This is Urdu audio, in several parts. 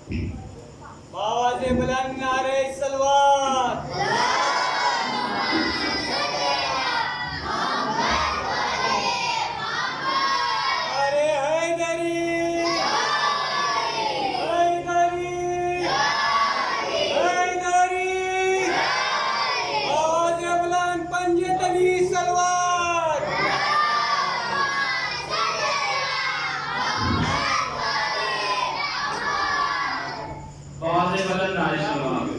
آواز بلند نعرہ سلوات ارے حیدری حیدری حیدری آواز بلند پنجے تلی سلوات آواز بلند نعرہ سلوات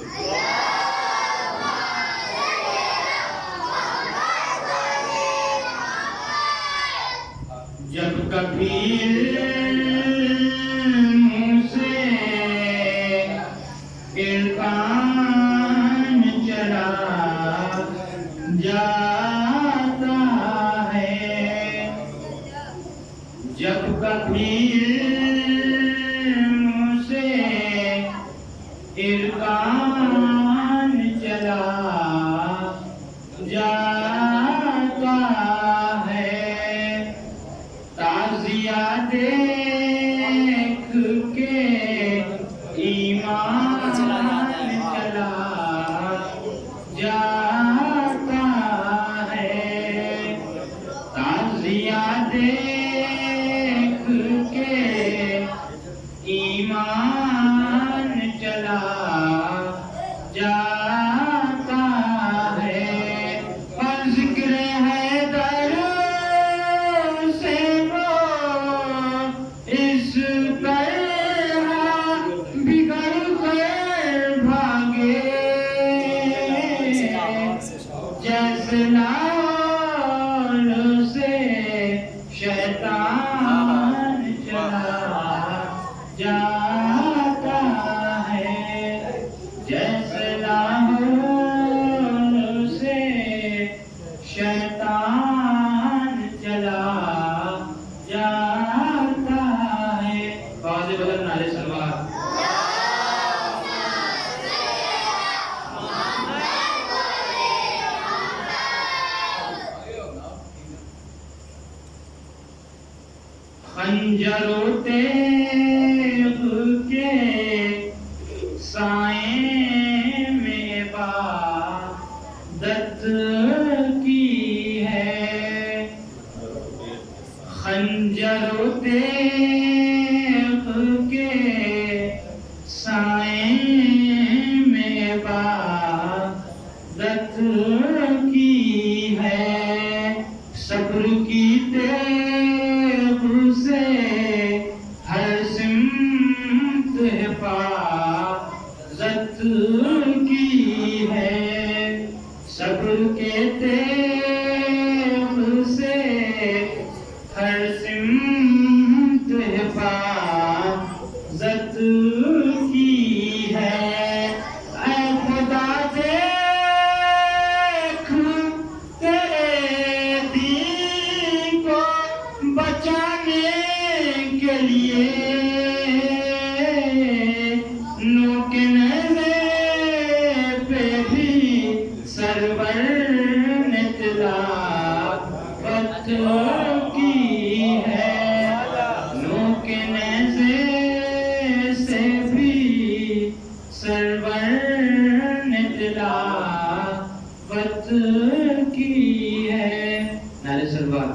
جب کبھی منہ سے عرفان چلا جاتا ہے جب کبھی منہ سے عرفان چلا جاتا ہے تعزیہ دیکھ کے ایمان چلا جاتا ہے تعزیہ دیکھ کے ایمان چلا جاتا ہے اور ذکر حیدر سے وہ اس طرح بگڑ کر بھاگے جیسے لال سے شیطان چلا جاتا ہے جیسے لاہور سے شیطان چلا جاتا ہے آواز بلند نعرہ سلوات خنجر و تیغ کے سائے میں عبادت کی ہے خنجر و تیغ کے سائے میں عبادت کی ہے صبر کی تیغ سے ہر سمت حفاظت کی ہے صبر کے تیغ سے ہر سمت حفاظت کی ہے اے خدا دیکھ تیرے دین کو بچانے کے لیے نوک نیزے پہ بھی سرور نے تلاوت کی ہے نوک نیزے سے بھی سرور نے تلاوت کی ہے نعرہ سلوات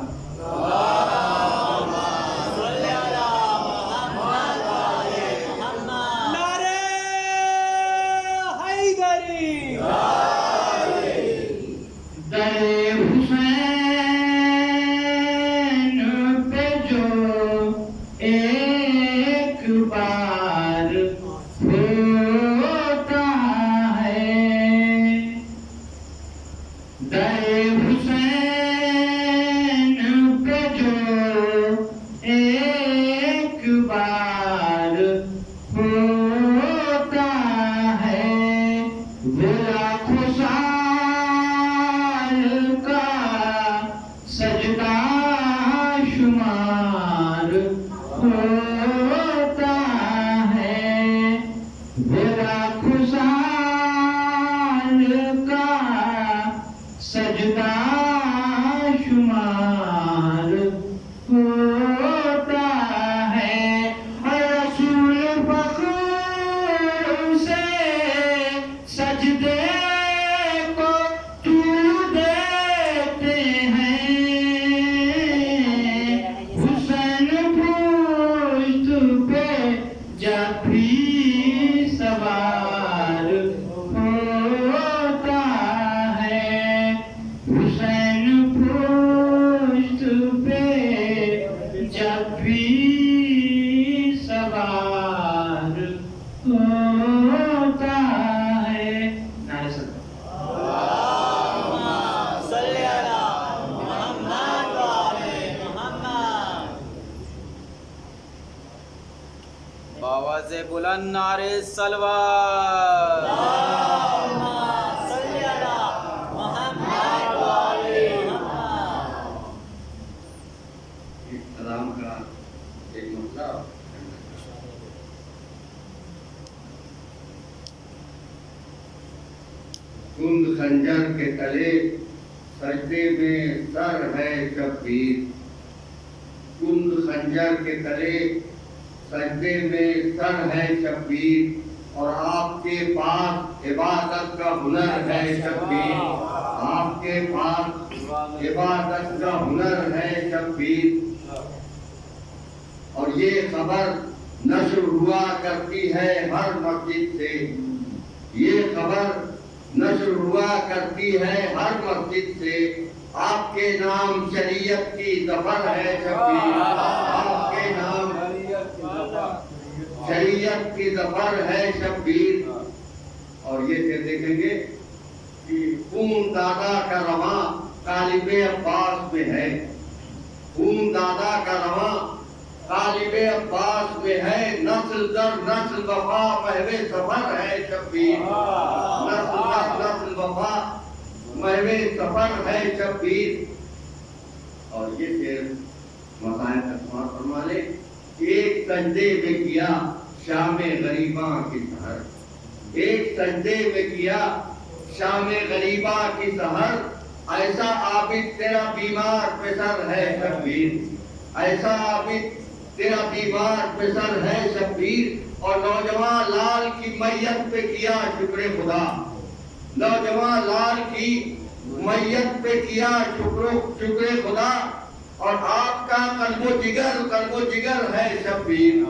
جب بھی سوار ہوتا ہے نعرہ سلوات بآواز بلند نعرے سلوات کلام کا ایک مسئلہ کند خنجر کے تلے سجدے میں سر ہے شبیر کند خنجر کے تلے سجدے میں سر ہے شبیر اور آپ کے پاس عبادت کا ہنر ہے شبیر آپ کے پاس عبادت کا ہنر ہے شبیر اور یہ خبر نشر ہوا کرتی ہے ہر مسجد سے یہ خبر نشر ہوا کرتی ہے ہر مسجد سے آپ کے نام شریعت کی ظفر ہے شبیر آپ کے نام شریعت کی ظفر ہے شبیر اور یہ دیکھیں گے کہ خون دادا کا رواں طالب عباس میں ہے خون دادا کا رواں طالب عباس میں ہے نسل در نسل وفا محو سفر ہے شبیر نسل در نسل وفا محو سفر ہے شبیر اور یہ شعر مسائل تسمار فرما لے ایک سجدے میں کیا شام غریباں کی سحر ایک سجدے میں کیا شام غریباں کی سحر ایسا عابد تیرا بیمار پسر ہے شبیر ایسا عابد تیرا بیمار پسر ہے شبیر اور نوجوان لال کی میت پہ کیا شکر خدا نوجوان لال کی میت پہ کیا شکر خدا اور آپ کا قلب و جگر ہے شبیر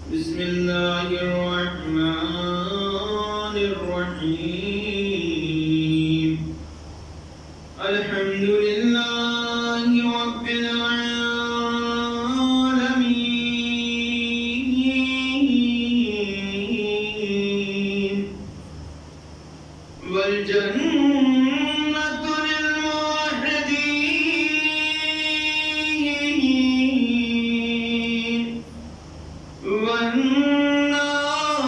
بسم الله الرحمن الرحيم الحمد لله رب العالمين والجنة للموحدين والنار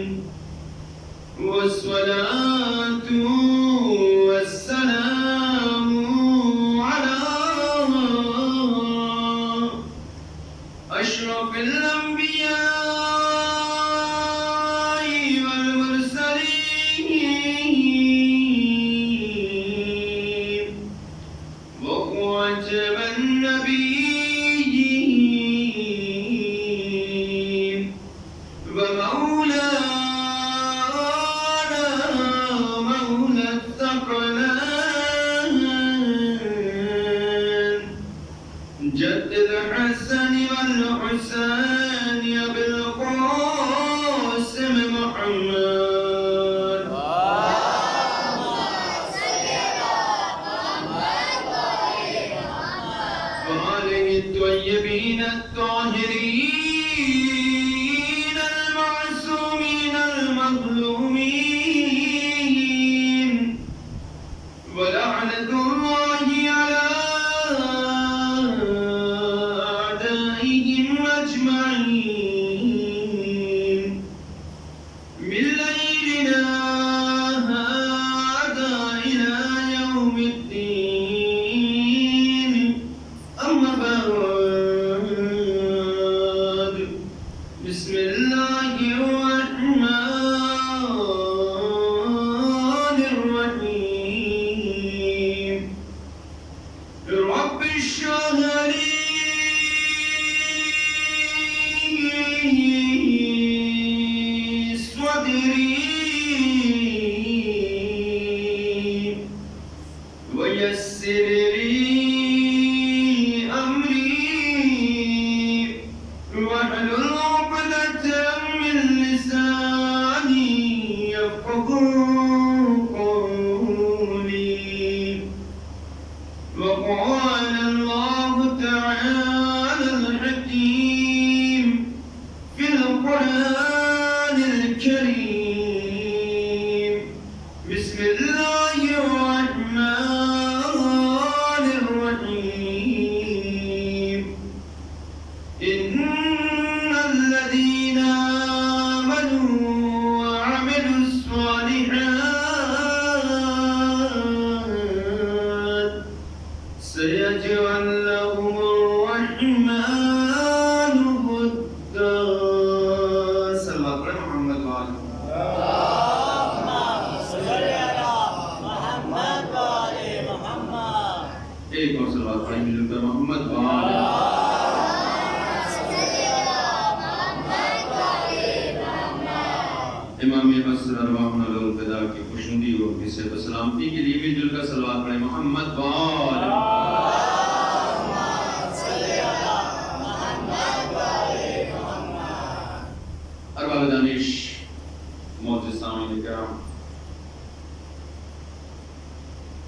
للعاصين والصلاة والسلام على أشرف الأنبياء والمرسلين وخاتم النبيين الثاني بالقاسم محمد وآله الطيبين الطاهرين المعصومين المظلومين ولعنة الله على أعدائهم أجمعين من ليلنا هذا إلى يوم الدين أما بعد بسم الله الرحمن الرحيم رب اشرح لي صدري ويسر لي أمري واحلل عقدة من لساني يفقهوا قولي وقال الله تعالى الحكيم في القرآن الكريم بسم الله الرحمن الرحيم إن الذين آمنوا وعملوا الصالحات سيجعل لهم الرحمن ودا صلى الله عليه محمد وآله ایک اور صلوات پڑھیں مل کر محمد وآلہ امام حسن ارواحنا لہو الفدا کی خوشنودی و عزت و سلامتی کے لیے مل جل کر صلوات پڑھیں محمد وآلہ ارباب دانش معزز سامعین کرام،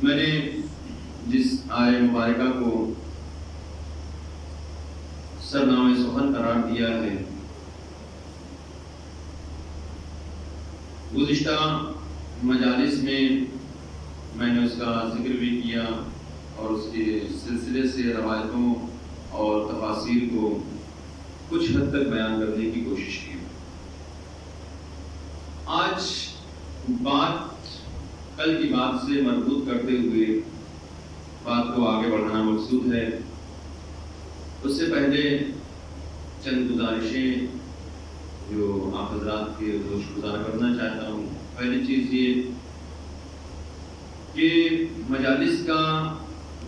میں نے جس آیہ مبارکہ کو سرنامہ سخن قرار دیا ہے، گزشتہ مجالس میں نے اس کا ذکر بھی کیا اور اس کے سلسلے سے روایتوں اور تفاسیر کو کچھ حد تک بیان کرنے کی کوشش کی۔ آج بات کل کی بات سے مربوط کرتے ہوئے بات کو آگے بڑھانا مقصود ہے۔ اس سے پہلے چند گزارشیں جو آپ حضرات کے روش گزار کرنا چاہتا ہوں۔ پہلی چیز یہ کہ مجالس کا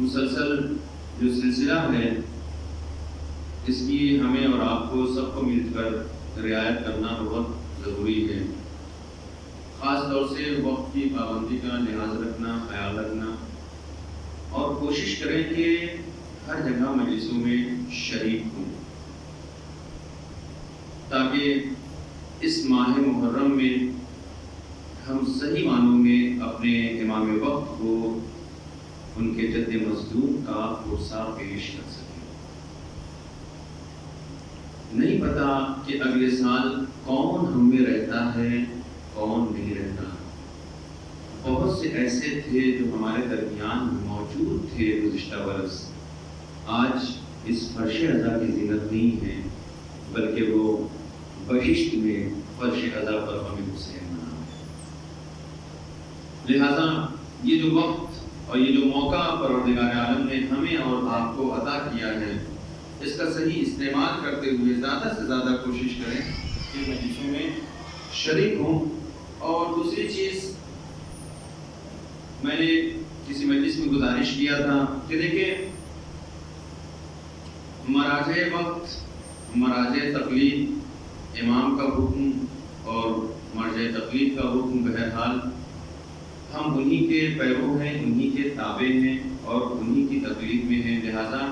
مسلسل جو سلسلہ ہے، اس کی ہمیں اور آپ کو سب کو مل کر رعایت کرنا بہت ضروری ہے۔ خاص طور سے وقت کی پابندی کا لحاظ رکھنا، خیال رکھنا، اور کوشش کریں کہ ہر جگہ مجلسوں میں شریک ہوں، تاکہ اس ماہ محرم میں ہم صحیح معنوں میں اپنے امام وقت کو ان کے جد مظلوم کا پرسہ پیش کر سکیں۔ نہیں پتا کہ اگلے سال کون ہم میں رہتا ہے، کون نہیں رہتا۔ بہت سے ایسے تھے جو ہمارے درمیان موجود تھے گزشتہ برس، آج اس فرش عزا کی زینت نہیں ہے، بلکہ وہ بہشت میں فرش عزا پر ہمیں حسین منا۔ لہذا یہ جو وقت اور یہ جو موقع پروردگار عالم نے ہمیں اور آپ کو عطا کیا ہے، اس کا صحیح استعمال کرتے ہوئے زیادہ سے زیادہ کوشش کریں کہ مجلسوں میں شریک ہوں۔ اور دوسری چیز، میں نے کسی مجلس میں گزارش کیا تھا کہ دیکھیں، مراجع وقت، مراجع تقلید، امام کا حکم اور مرجع تقلید کا حکم، بہرحال ہم انہی کے پیرو ہیں، انہی کے تابع ہیں اور انہی کی تقلید میں ہیں۔ لہذا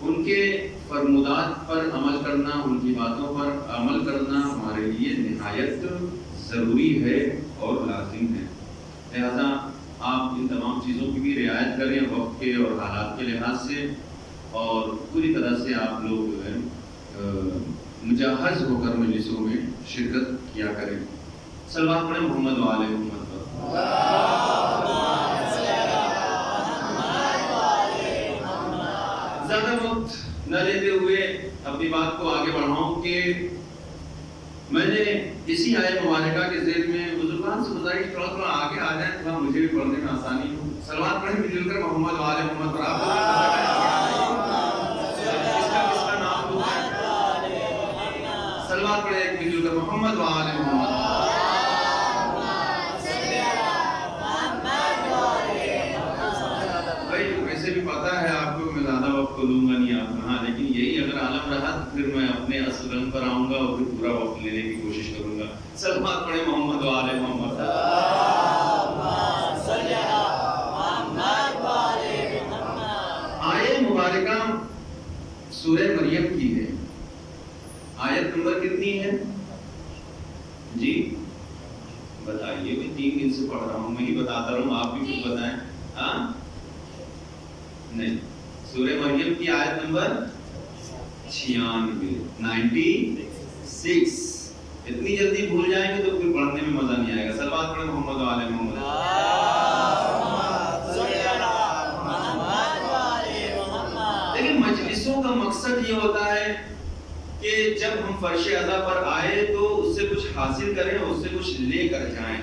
ان کے فرمودات پر عمل کرنا، ان کی باتوں پر عمل کرنا ہمارے لیے نہایت ضروری ہے اور لازم ہے۔ لہذا آپ ان تمام چیزوں کی بھی رعایت کریں وقت کے اور حالات کے لحاظ سے، اور پوری طرح سے آپ لوگ جو ہے مجہز ہو کر مجلسوں میں شرکت کیا کریں۔ صلوات پڑھیں محمد و آل محمد پر۔ زیادہ وقت نہ لیتے ہوئے اپنی بات کو آگے بڑھاؤں کہ میں نے اسی آیت مبارکہ کے ذیل میں بزرگان سے گزارش تھوڑا آگے آ جائیں، تھوڑا مجھے بھی پڑھنے میں آسانی ہو۔ صلوات پڑھیں مل جل کر محمد و آل محمد پر۔ آپ کس کا نام لوں؟ صلوات پڑھیں ایک مل جل کر محمد و آل محمد۔ ویسے بھی پتا ہے آپ کو میں زیادہ وقت تو لوں گا نہیں آپ کہاں، لیکن یہی اگر عالم رہا تو پھر میں اپنے اصل رنگ پر آؤں گا اور پھر پورا وقت لینے کی کوشش کروں گا۔ صلوات پڑھیں محمد و آل محمد۔ آیت مبارکہ سورہ مریم کی ہے۔ آیت نمبر کتنی ہے جی بتائیے؟ میں 3 دن سے پڑھ رہا ہوں، میں ہی بتاتا رہا ہوں، آپ بھی کچھ بتائیں۔ ہاں نہیں، سورہ مریم کی آیت نمبر 96۔ اتنی جلدی بھول جائیں گے تو پھر پڑھنے میں مزہ نہیں آئے گا۔ صلوات پڑھیں محمد و آل محمد۔ لیکن مجلسوں کا مقصد یہ ہوتا ہے کہ جب ہم فرش عزا پر آئے تو اس سے کچھ حاصل کریں، اس سے کچھ لے کر جائیں۔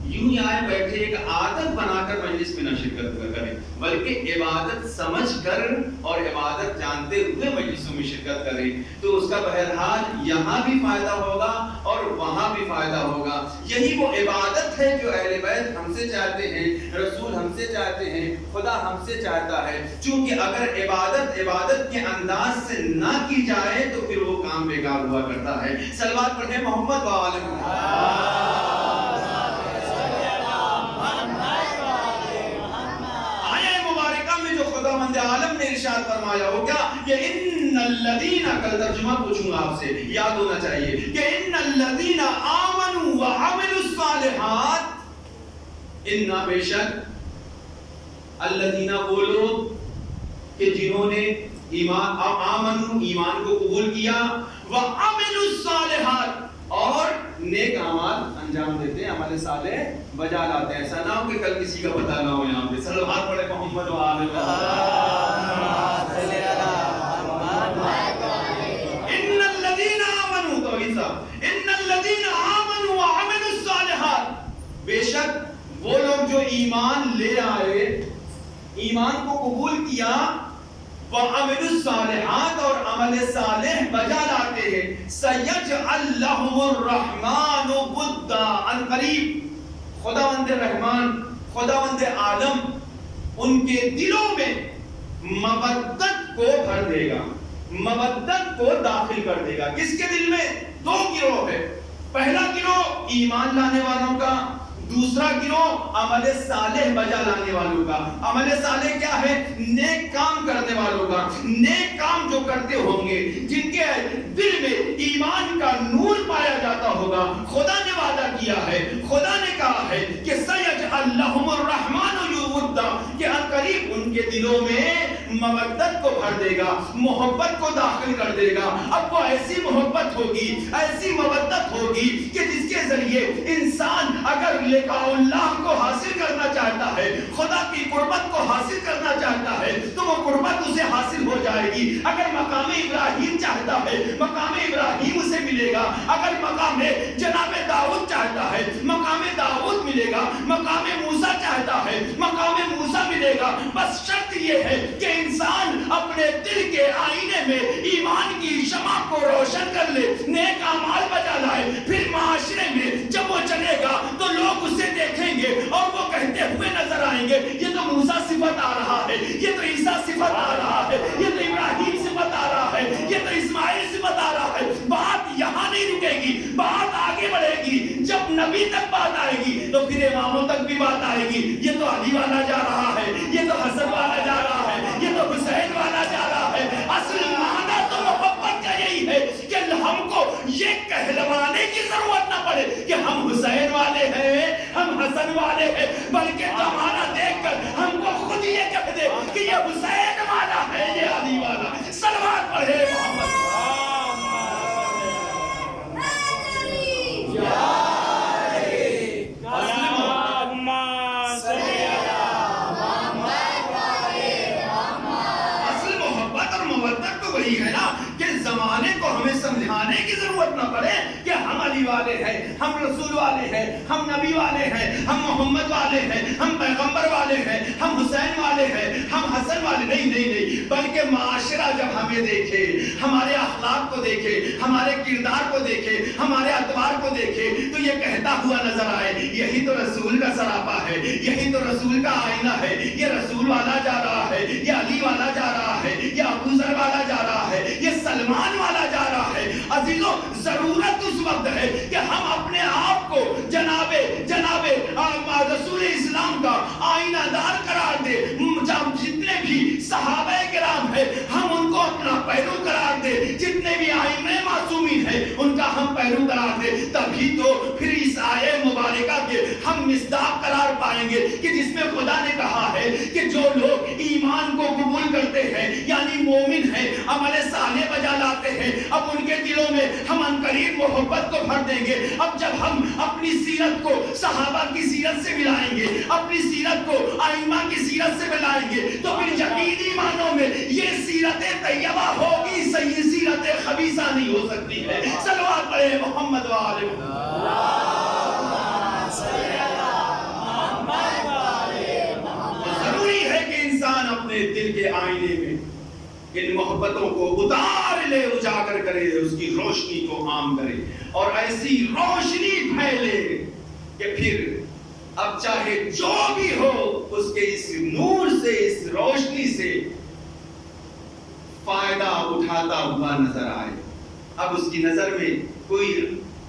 یوں ہی آئے بیٹھے ایک عادت بنا کر مجلس میں نہ شرکت کریں، بلکہ عبادت سمجھ کر اور عبادت جانتے ہوئے مجلسوں میں شرکت کریں، تو اس کا بہرحال یہاں بھی فائدہ ہوگا اور وہاں بھی فائدہ ہوگا۔ یہی وہ عبادت ہے جو اہل بیت ہم سے چاہتے ہیں، رسول ہم سے چاہتے ہیں، خدا ہم سے چاہتا ہے۔ چونکہ اگر عبادت کے انداز سے نہ کی جائے تو پھر وہ کام بیکار ہوا کرتا ہے۔ صلوات پڑھیں محمد و آل محمد۔ خداوند عالم نے ارشاد فرمایا ہو کیا کہ ان الذین، کل ترجمہ پوچھوں گا آپ سے، یاد ہونا چاہیے کہ ان الذین آمنوا وعملوا الصالحات، ان بے شک الذین وہ لوگ کہ جنہوں نے ایمان کو قبول کیا، وعملوا الصالحات اور نیک اعمال انجام دیتے ہیں، عمل صالح بجا لاتے ہیں۔ ایسا نہ ہو کہ کل کسی کا پتہ نہ ہو یہاں پہ۔ صلوات پڑھے محمد و آل محمد۔ ان الذین آمنوا، تو عیسیٰ ان الذین آمنوا وعملوا الصالحات، بے شک وہ لوگ جو ایمان لے آئے، ایمان کو قبول کیا، وَعَمِلُوا الصَّالِحَاتِ اور عمل صالح بجا لاتے ہیں، سَيَجْعَلْ لَهُمُ الرَّحْمَانُ وُدًّا، ان قریب خداوند رحمان، خداوند عالم ان کے دلوں میں مودت کو بھر دے گا، مودت کو داخل کر دے گا۔ کس کے دل میں؟ 2 گروہ ہے۔ پہلا گروہ ایمان لانے والوں کا، دوسرا گروہ عمل صالح بجا لانے والوں کا۔ عمل صالح کیا ہے؟ نیک کام کرنے والوں کا، نیک کام جو کرتے ہوں گے، جن کے دل میں ایمان کا نور پایا جاتا ہوگا۔ خدا نے وعدہ کیا ہے، خدا نے کہا ہے کہ سَيَجْعَلْ لَهُمُ الرَّحْمَانُ وُدًّا، کہ عنقریب ان کے دلوں میں مودت کو بھر دے گا، محبت کو داخل کر دے گا۔ اب وہ ایسی محبت ہوگی، ایسی مودت ہوگی کہ جس کے ذریعے انسان اگر لقاء اللہ کو حاصل کرنا چاہتا ہے، خدا کی قربت کو حاصل کرنا چاہتا ہے، تو وہ قربت اسے حاصل ہو جائے گی۔ اگر مقام ابراہیم چاہتا ہے، مقام ابراہیم اسے ملے گا۔ اگر مقام جناب داؤد چاہتا ہے، مقام داؤد ملے گا۔ مقام موسیٰ چاہتا ہے، مقام موسیٰ ملے گا۔ بس شرط یہ ہے کہ انسان اپنے دل کے آئینے میں ایمان کی شمع کو روشن کر لے، نیک اعمال بجا لائے، پھر معاشرے میں جب وہ چلے گا تو لوگ اسے دیکھیں گے اور وہ کہتے ہوئے نظر آئیں گے، یہ تو موسیٰ صفت آ رہا ہے، یہ تو عیسیٰ صفت آ رہا ہے، یہ تو ابراہیم صفت آ رہا ہے، یہ تو اسماعیل صفت آ رہا ہے۔ بات یہاں نہیں رکے گی، بات آگے بڑھے گی۔ جب نبی تک بات آئے گی تو پھر اماموں تک بھی بات آئے گی۔ یہ تو علی والا جا رہا ہے، یہ تو حسن والا جا رہا ہے، یہ تو حسین والا جا رہا ہے۔ اصل ایمان حسن والے ہیں، بلکہ زمانہ دیکھ کر ہم کو خود یہ کہہ دے کہ یہ حسین والا ہے، یہ علی والا ہے۔ صلوات پڑھے محمد۔ اصل محبت اور مودت تو وہی ہے نا کہ زمانے کو ہمیں سمجھانے کی ضرورت نہ پڑے کہ ہم علی والے ہیں، ہم رسول والے ہیں، ہم نبی والے ہیں، ہم محمد والے ہیں، ہم پیغمبر والے ہیں، ہم حسین والے ہیں، ہم حسن والے نہیں نہیں نہیں، بلکہ معاشرہ جب ہمیں دیکھے، ہمارے اخلاق کو دیکھے، ہمارے کردار کو دیکھے، ہمارے اطوار کو دیکھے تو یہ کہتا ہوا نظر آئے یہی تو رسول کا سراپا ہے، یہی تو رسول کا آئینہ ہے، یہ رسول والا جا رہا ہے، یہ علی والا جا رہا ہے، یہ ابو ذر والا جا رہا ہے، یہ سلمان والا جا رہا ہے۔ عزیزوں، ضرورت اس وقت ہے کہ ہم اپنے آپ کو جناب رسول اسلام کا آئینہ دار قرار دے، جتنے بھی صحابہ کرام ہیں ہم ان کو اپنا پیرو قرار دے، جتنے بھی ائمہ معصومین ہیں ان کا ہم پیرو قرار دے، تبھی تو پھر اس آیے مبارکہ کے ہم مصداق قرار پائیں گے کہ جس میں خدا نے کہا ہے کہ جو لوگ ایمان کو قبول کرتے ہیں یعنی مومن ہیں، عمل صالح بجا لاتے ہیں، اب ان کے دلوں میں ہم عنقریب محبت کو بھر دیں گے۔ اب جب ہم اپنی سیرت کو صحابہ کی سیرت سے ملائیں گے، اپنی سیرت کو ائمہ کی سیرت سے ملائیں گے تو پھر یقینی معنوں میں یہ سیرت طیبہ ہوگی، صحیح سیرت خبیثہ نہیں ہو سکتی ہے۔ صلوات پڑھے محمد وآلہ ضروری ہے کہ انسان اپنے دل کے آئینے میں ان محبتوں کو اتار لے، اجاگر کرے، اس کی روشنی کو عام کرے اور ایسی روشنی پھیلے کہ پھر اب چاہے جو بھی ہو اس کے اس نور سے، اس روشنی سے فائدہ اٹھاتا ہوا نظر آئے۔ اب اس کی نظر میں کوئی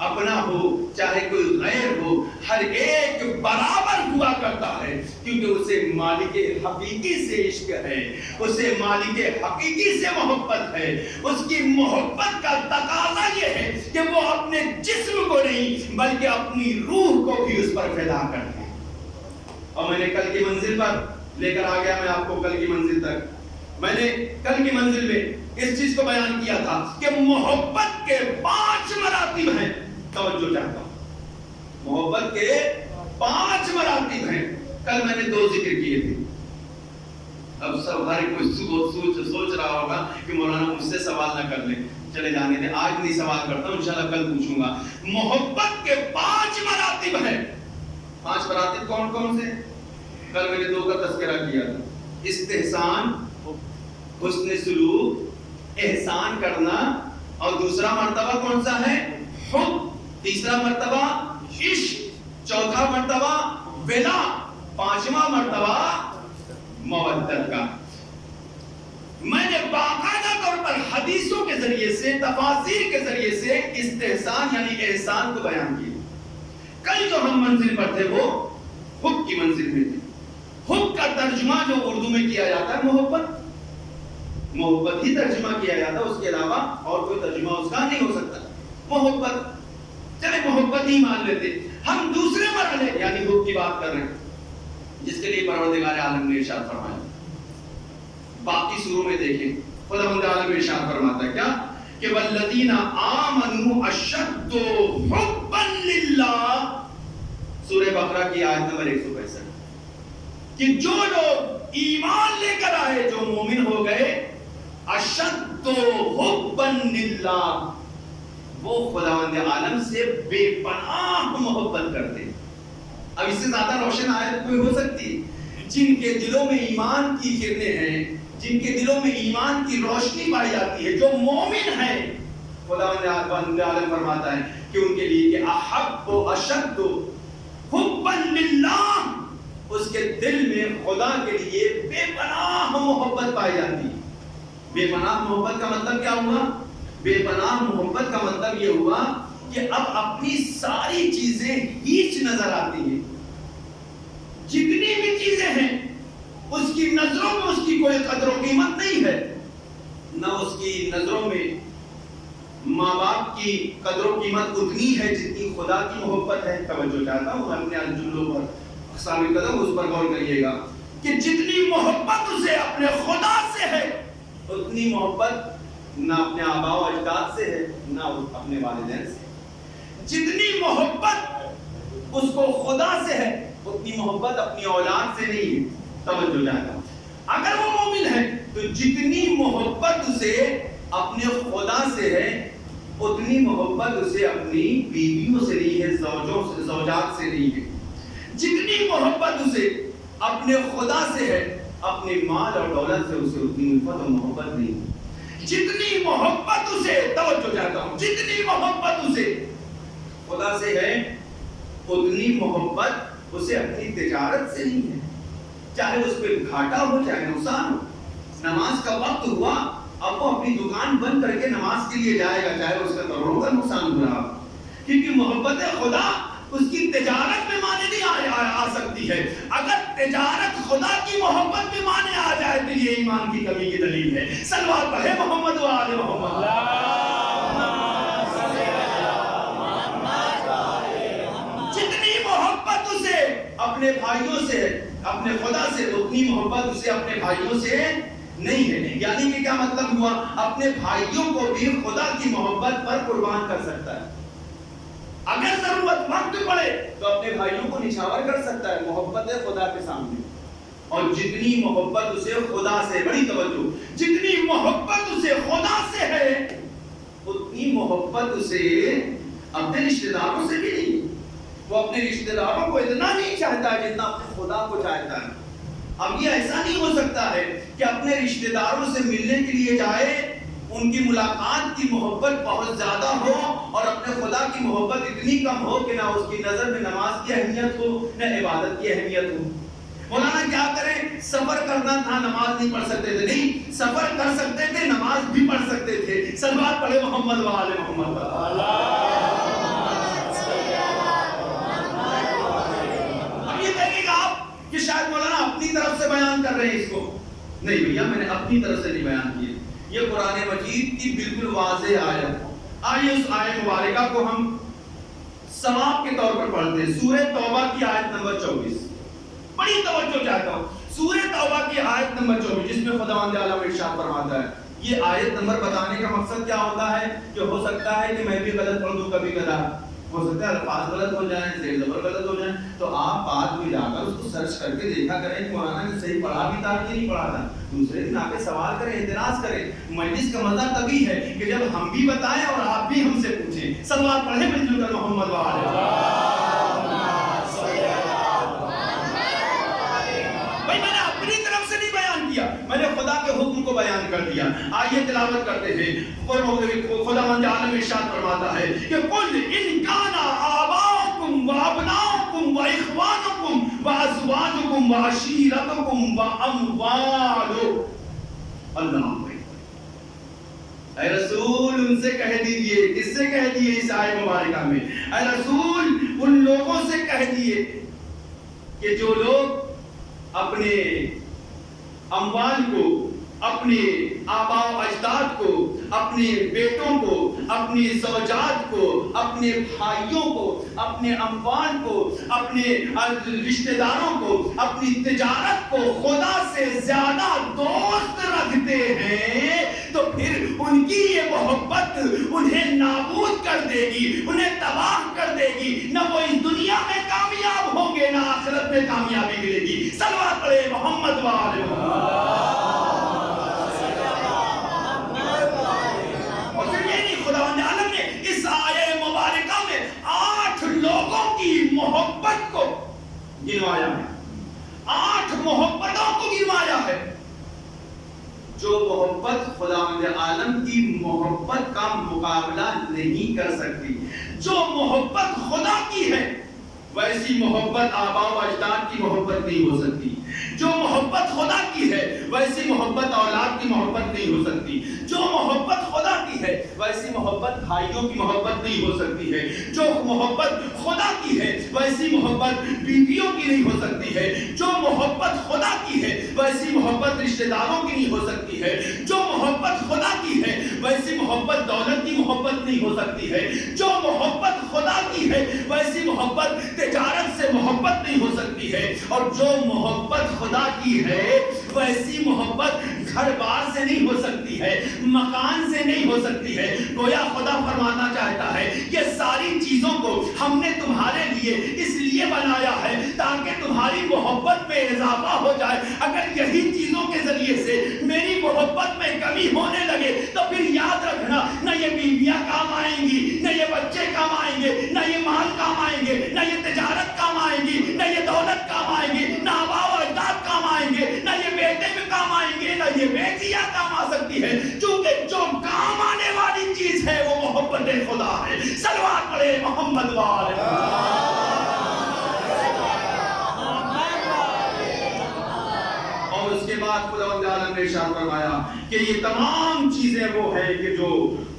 اپنا ہو چاہے کوئی غیر ہو، ہر ایک برابر ہوا کرتا ہے، کیونکہ اسے مالک حقیقی سے عشق ہے، اسے مالک حقیقی سے محبت ہے۔ اس کی محبت کا تقاضا یہ ہے کہ وہ اپنے جسم کو نہیں بلکہ اپنی روح کو بھی اس پر فدا کر دے۔ اور میں نے کل کی منزل پر لے کر آ گیا، میں آپ کو کل کی منزل تک، میں نے کل کی منزل میں اس چیز کو بیان کیا تھا کہ محبت کے 5 مراتب ہیں۔ توجہ چاہتا ہوں، محبت کے 5 مراتب ہیں۔ کل میں نے 2 ذکر کیے تھے۔ اب سب ہر کوئی سوچ رہا ہوگا کہ مولانا مجھ سے سوال نہ کر لیں، چلے جانے دیں، آج نہیں سوال کرتا ہوں، انشاءاللہ کل پوچھوں گا۔ محبت کے 5 مراتب ہیں۔ 5 مراتب کون کون سے؟ کل میں نے 2 کا تذکرہ کیا تھا، استحسان، حسن سلوک، احسان کرنا، اور دوسرا مرتبہ کون سا ہے؟ حب، تیسرا مرتبہ عشق، چوتھا مرتبہ ولا، 5واں مرتبہ مودت کا۔ میں نے باقاعدہ طور پر حدیثوں کے ذریعے سے، تفاسیر کے ذریعے سے استحسان یعنی احسان کو بیان کیا۔ کل جو ہم منزل پر تھے وہ حب کی منزل میں تھے۔ حب کا ترجمہ جو اردو میں کیا جاتا ہے محبت، محبت ہی ترجمہ کیا جاتا ہے، اس کے علاوہ اور کوئی ترجمہ اس کا نہیں ہو سکتا۔ محبت، چلے محبت ہی مان لیتے۔ ہم دوسرے مرحلے یعنی حب کی بات کر رہے ہیں، جس کے لیے پروردگار عالم نے ارشاد فرمایا۔ باقی سوروں میں دیکھیں خداوند عالم ارشاد فرماتا ہے کیا کہ والذین آمنوا اشد حبا للہ، سورہ بقرہ کی آیت نمبر 165، کہ جو لوگ ایمان لے کر آئے، جو مومن ہو گئے، اشد حبا للہ، وہ خداوند عالم سے بے پناہ محبت کرتے ہیں۔ اب اس سے زیادہ روشن آیت کوئی ہو سکتی ہے؟ جن کے دلوں میں ایمان کی کرنیں ہیں، جن کے دلوں میں ایمان کی روشنی پائی جاتی ہے، جو مومن ہیں، خداوند عالم فرماتا ہے کہ ان کے لیے کہ احب و اشد حبا للہ، اس کے دل میں خدا کے لیے بے پناہ محبت پائی جاتی ہے۔ بے پناہ محبت کا مطلب کیا ہوا؟ بے پناہ محبت کا مطلب یہ ہوا کہ اب اپنی ساری چیزیں ہیچ نظر آتی ہیں، جتنی بھی چیزیں ہیں اس کی نظروں میں اس کی کوئی قدر و قیمت نہیں ہے، نہ اس کی نظروں میں ماں باپ کی قدر و قیمت اتنی ہے جتنی خدا کی محبت ہے. توجہ چاہتا ہوں اپنے جملوں پر ثابت قدم اس پر غور کریے گا کہ جتنی محبت اسے اپنے خدا سے ہے اتنی محبت نہ اپنے آباء و اجداد سے ہے نہ اپنے والدین سے. جتنی محبت اس کو خدا سے ہے اتنی محبت اپنی اولاد سے نہیں ہے. توجہ چاہتا ہوں اگر وہ مومن ہے تو جتنی محبت اسے اپنے خدا سے ہے اتنی محبت اسے اپنی بیویوں سے نہیں ہے, زوجات سے نہیں ہے. جتنی محبت اسے اپنے خدا سے ہے اپنے مال اور دولت سے اسے اتنی الفت اور محبت نہیں ہے. جتنی محبت اسے, توجہ چاہتا ہوں, جتنی محبت اسے خدا سے ہے اتنی محبت اسے اپنی تجارت سے نہیں ہے, چاہے اس پہ گھاٹا ہو چاہے نقصان ہو. نماز کا وقت ہوا اب وہ اپنی دکان بند کر کے نماز کے لیے جائے گا چاہے اس کا کروڑوں کا نقصان ہو رہا, کیونکہ محبت خدا اس کی تجارت میں مانے نہیں آ سکتی ہے. اگر تجارت خدا کی محبت میں مانے آ جائے تو یہ ایمان کی کمی کی دلیل ہے. صلوات پڑھے محمد و آل محمد. جتنی محبت اسے اپنے بھائیوں سے اپنے خدا سے اتنی محبت اسے اپنے بھائیوں سے نہیں ہے. یعنی کہ کیا مطلب ہوا, اپنے بھائیوں کو بھی خدا کی محبت پر قربان کر سکتا ہے. اگر ضرورت وقت پڑے تو اپنے بھائیوں کو نچھاور کر سکتا ہے محبت خدا کے سامنے. اور جتنی محبت اسے خدا سے, بڑی توجہ, جتنی محبت اسے خدا سے ہے اتنی محبت اسے اپنے رشتہ داروں سے بھی نہیں. وہ اپنے رشتہ داروں کو اتنا نہیں چاہتا ہے جتنا اپنے خدا کو چاہتا ہے. اب یہ ایسا نہیں ہو سکتا ہے کہ اپنے رشتہ داروں سے ملنے کے لیے جائے, ان کی ملاقات کی محبت بہت زیادہ ہو اور اپنے خدا کی محبت اتنی کم ہو کہ نہ اس کی نظر میں نماز کی اہمیت ہو نہ عبادت کی اہمیت ہو. مولانا کیا کریں, سفر کرنا تھا نماز نہیں پڑھ سکتے تھے, نہیں سفر کر سکتے تھے نماز بھی پڑھ سکتے تھے. صلوات پڑھے محمد و آل محمد. اب یہ کہے گا آپ کہ شاید مولانا اپنی طرف سے بیان کر رہے ہیں اس کو. نہیں بھیا, میں نے اپنی طرف سے نہیں بیان کیے, یہ قرآن مجید کی بالکل واضح آیت. آئیے اس آیت مبارکہ کو ہم ثواب کے طور پر پڑھتے ہیں. سورہ توبہ کی آیت نمبر 24. بڑی توجہ چاہتا ہوں, سورہ توبہ کی آیت نمبر 24 جس میں خداوند عالم ارشاد فرماتا ہے. یہ آیت نمبر بتانے کا مقصد کیا ہوتا ہے کہ ہو سکتا ہے کہ میں بھی غلط پڑھ دوں, کبھی کبھار ہو سکتا ہے الفاظ غلط ہو جائیں, زیر زبر غلط ہو جائیں, تو آپ بعد میں جا کر اس کو سرچ کر کے دیکھا کریں کہ مولانا نے صحیح پڑھا بھی تھا کہ نہیں پڑھا تھا. دوسرے دن آ کے سوال کریں, اعتراض کریں. مجلس کا مزہ تبھی ہے کہ جب ہم بھی بتائیں اور آپ بھی ہم سے پوچھیں. صلوات پڑھیں مل کر محمد و آل محمد. بھائی میں نے اپنی طرف سے نہیں بیان کیا, میں نے خدا کے حکم کو بیان کر دیا. آئیے تلاوت کرتے ہیں. خداوند عالم ارشاد فرماتا ہے کہ قل ان کان آباؤکم وابناؤکم واخوانکم وازواجکم وعشیرتکم واموال. اللہ اے رسول ان سے کہہ دیجئے, کس سے کہہ دیئے اس آیت مبارکہ میں, اے رسول ان لوگوں سے کہہ دیئے کہ جو لوگ اپنے اموال کو, اپنے آباء و اجداد کو, اپنے بیٹوں کو, اپنی زوجات کو, اپنے بھائیوں کو, اپنے اموال کو, اپنے رشتہ داروں کو, اپنی تجارت کو خدا سے زیادہ دوست رکھتے ہیں تو پھر ان کی یہ محبت انہیں نابود کر دے گی, انہیں تباہ کر دے گی. نہ وہ اس دنیا میں کامیاب ہوں گے نہ آخرت میں کامیابی ملے گی. صلوات پڑھے محمد و آل محمد. محبت کو گنوایا ہے, 8 محبتوں کو گنوایا ہے. جو محبت خداوند عالم کی محبت کا مقابلہ نہیں کر سکتی. جو محبت خدا کی ہے ویسی محبت آباء و اجداد کی محبت نہیں ہو سکتی. جو محبت خدا کی ہے ویسی محبت اولاد کی محبت نہیں ہو سکتی. جو محبت خدا کی ہے ویسی محبت بھائیوں کی محبت نہیں ہو سکتی ہے. جو محبت خدا کی ہے ویسی محبت بیویوں کی نہیں ہو سکتی ہے. جو محبت خدا کی ہے ویسی محبت رشتہ داروں کی نہیں ہو سکتی ہے. جو محبت خدا کی ہے ویسی محبت دولت کی محبت نہیں ہو سکتی ہے. جو محبت خدا کی ہے ویسی محبت تجارت سے محبت نہیں ہو سکتی ہے, اور جو محبت خدا کی ہے ویسی محبت گھر بار سے نہیں ہو سکتی ہے, مکان سے نہیں ہو سکتی ہے. گویا خدا فرمانا چاہتا ہے یہ ساری چیزوں کو ہم نے تمہارے لیے اس لیے بنایا ہے تاکہ تمہاری محبت میں اضافہ ہو جائے. اگر یہی چیزوں کے ذریعے سے میری محبت میں کمی ہونے لگے تو پھر یاد رکھنا نہ یہ بیویاں کام آئیں گی, نہ یہ بچے کام آئیں گے, نہ یہ مال کام آئیں گے, نہ یہ تجارت کام آئیں گی, نہ یہ دولت کام آئیں گی, نہ آبا و اجداد کام آئیں گے, نہ یہ بیٹے بھی کام آئیں گے, نہ یہ بیٹیاں کام آ سکتی ہے. چونکہ جو کام آنے والی چیز ہے وہ محبت خدا ہے. صلوات پڑھے محمد والے. اور اس کے بعد خداوند عالم نے ارشاد فرمایا کہ یہ تمام چیزیں وہ ہے کہ جو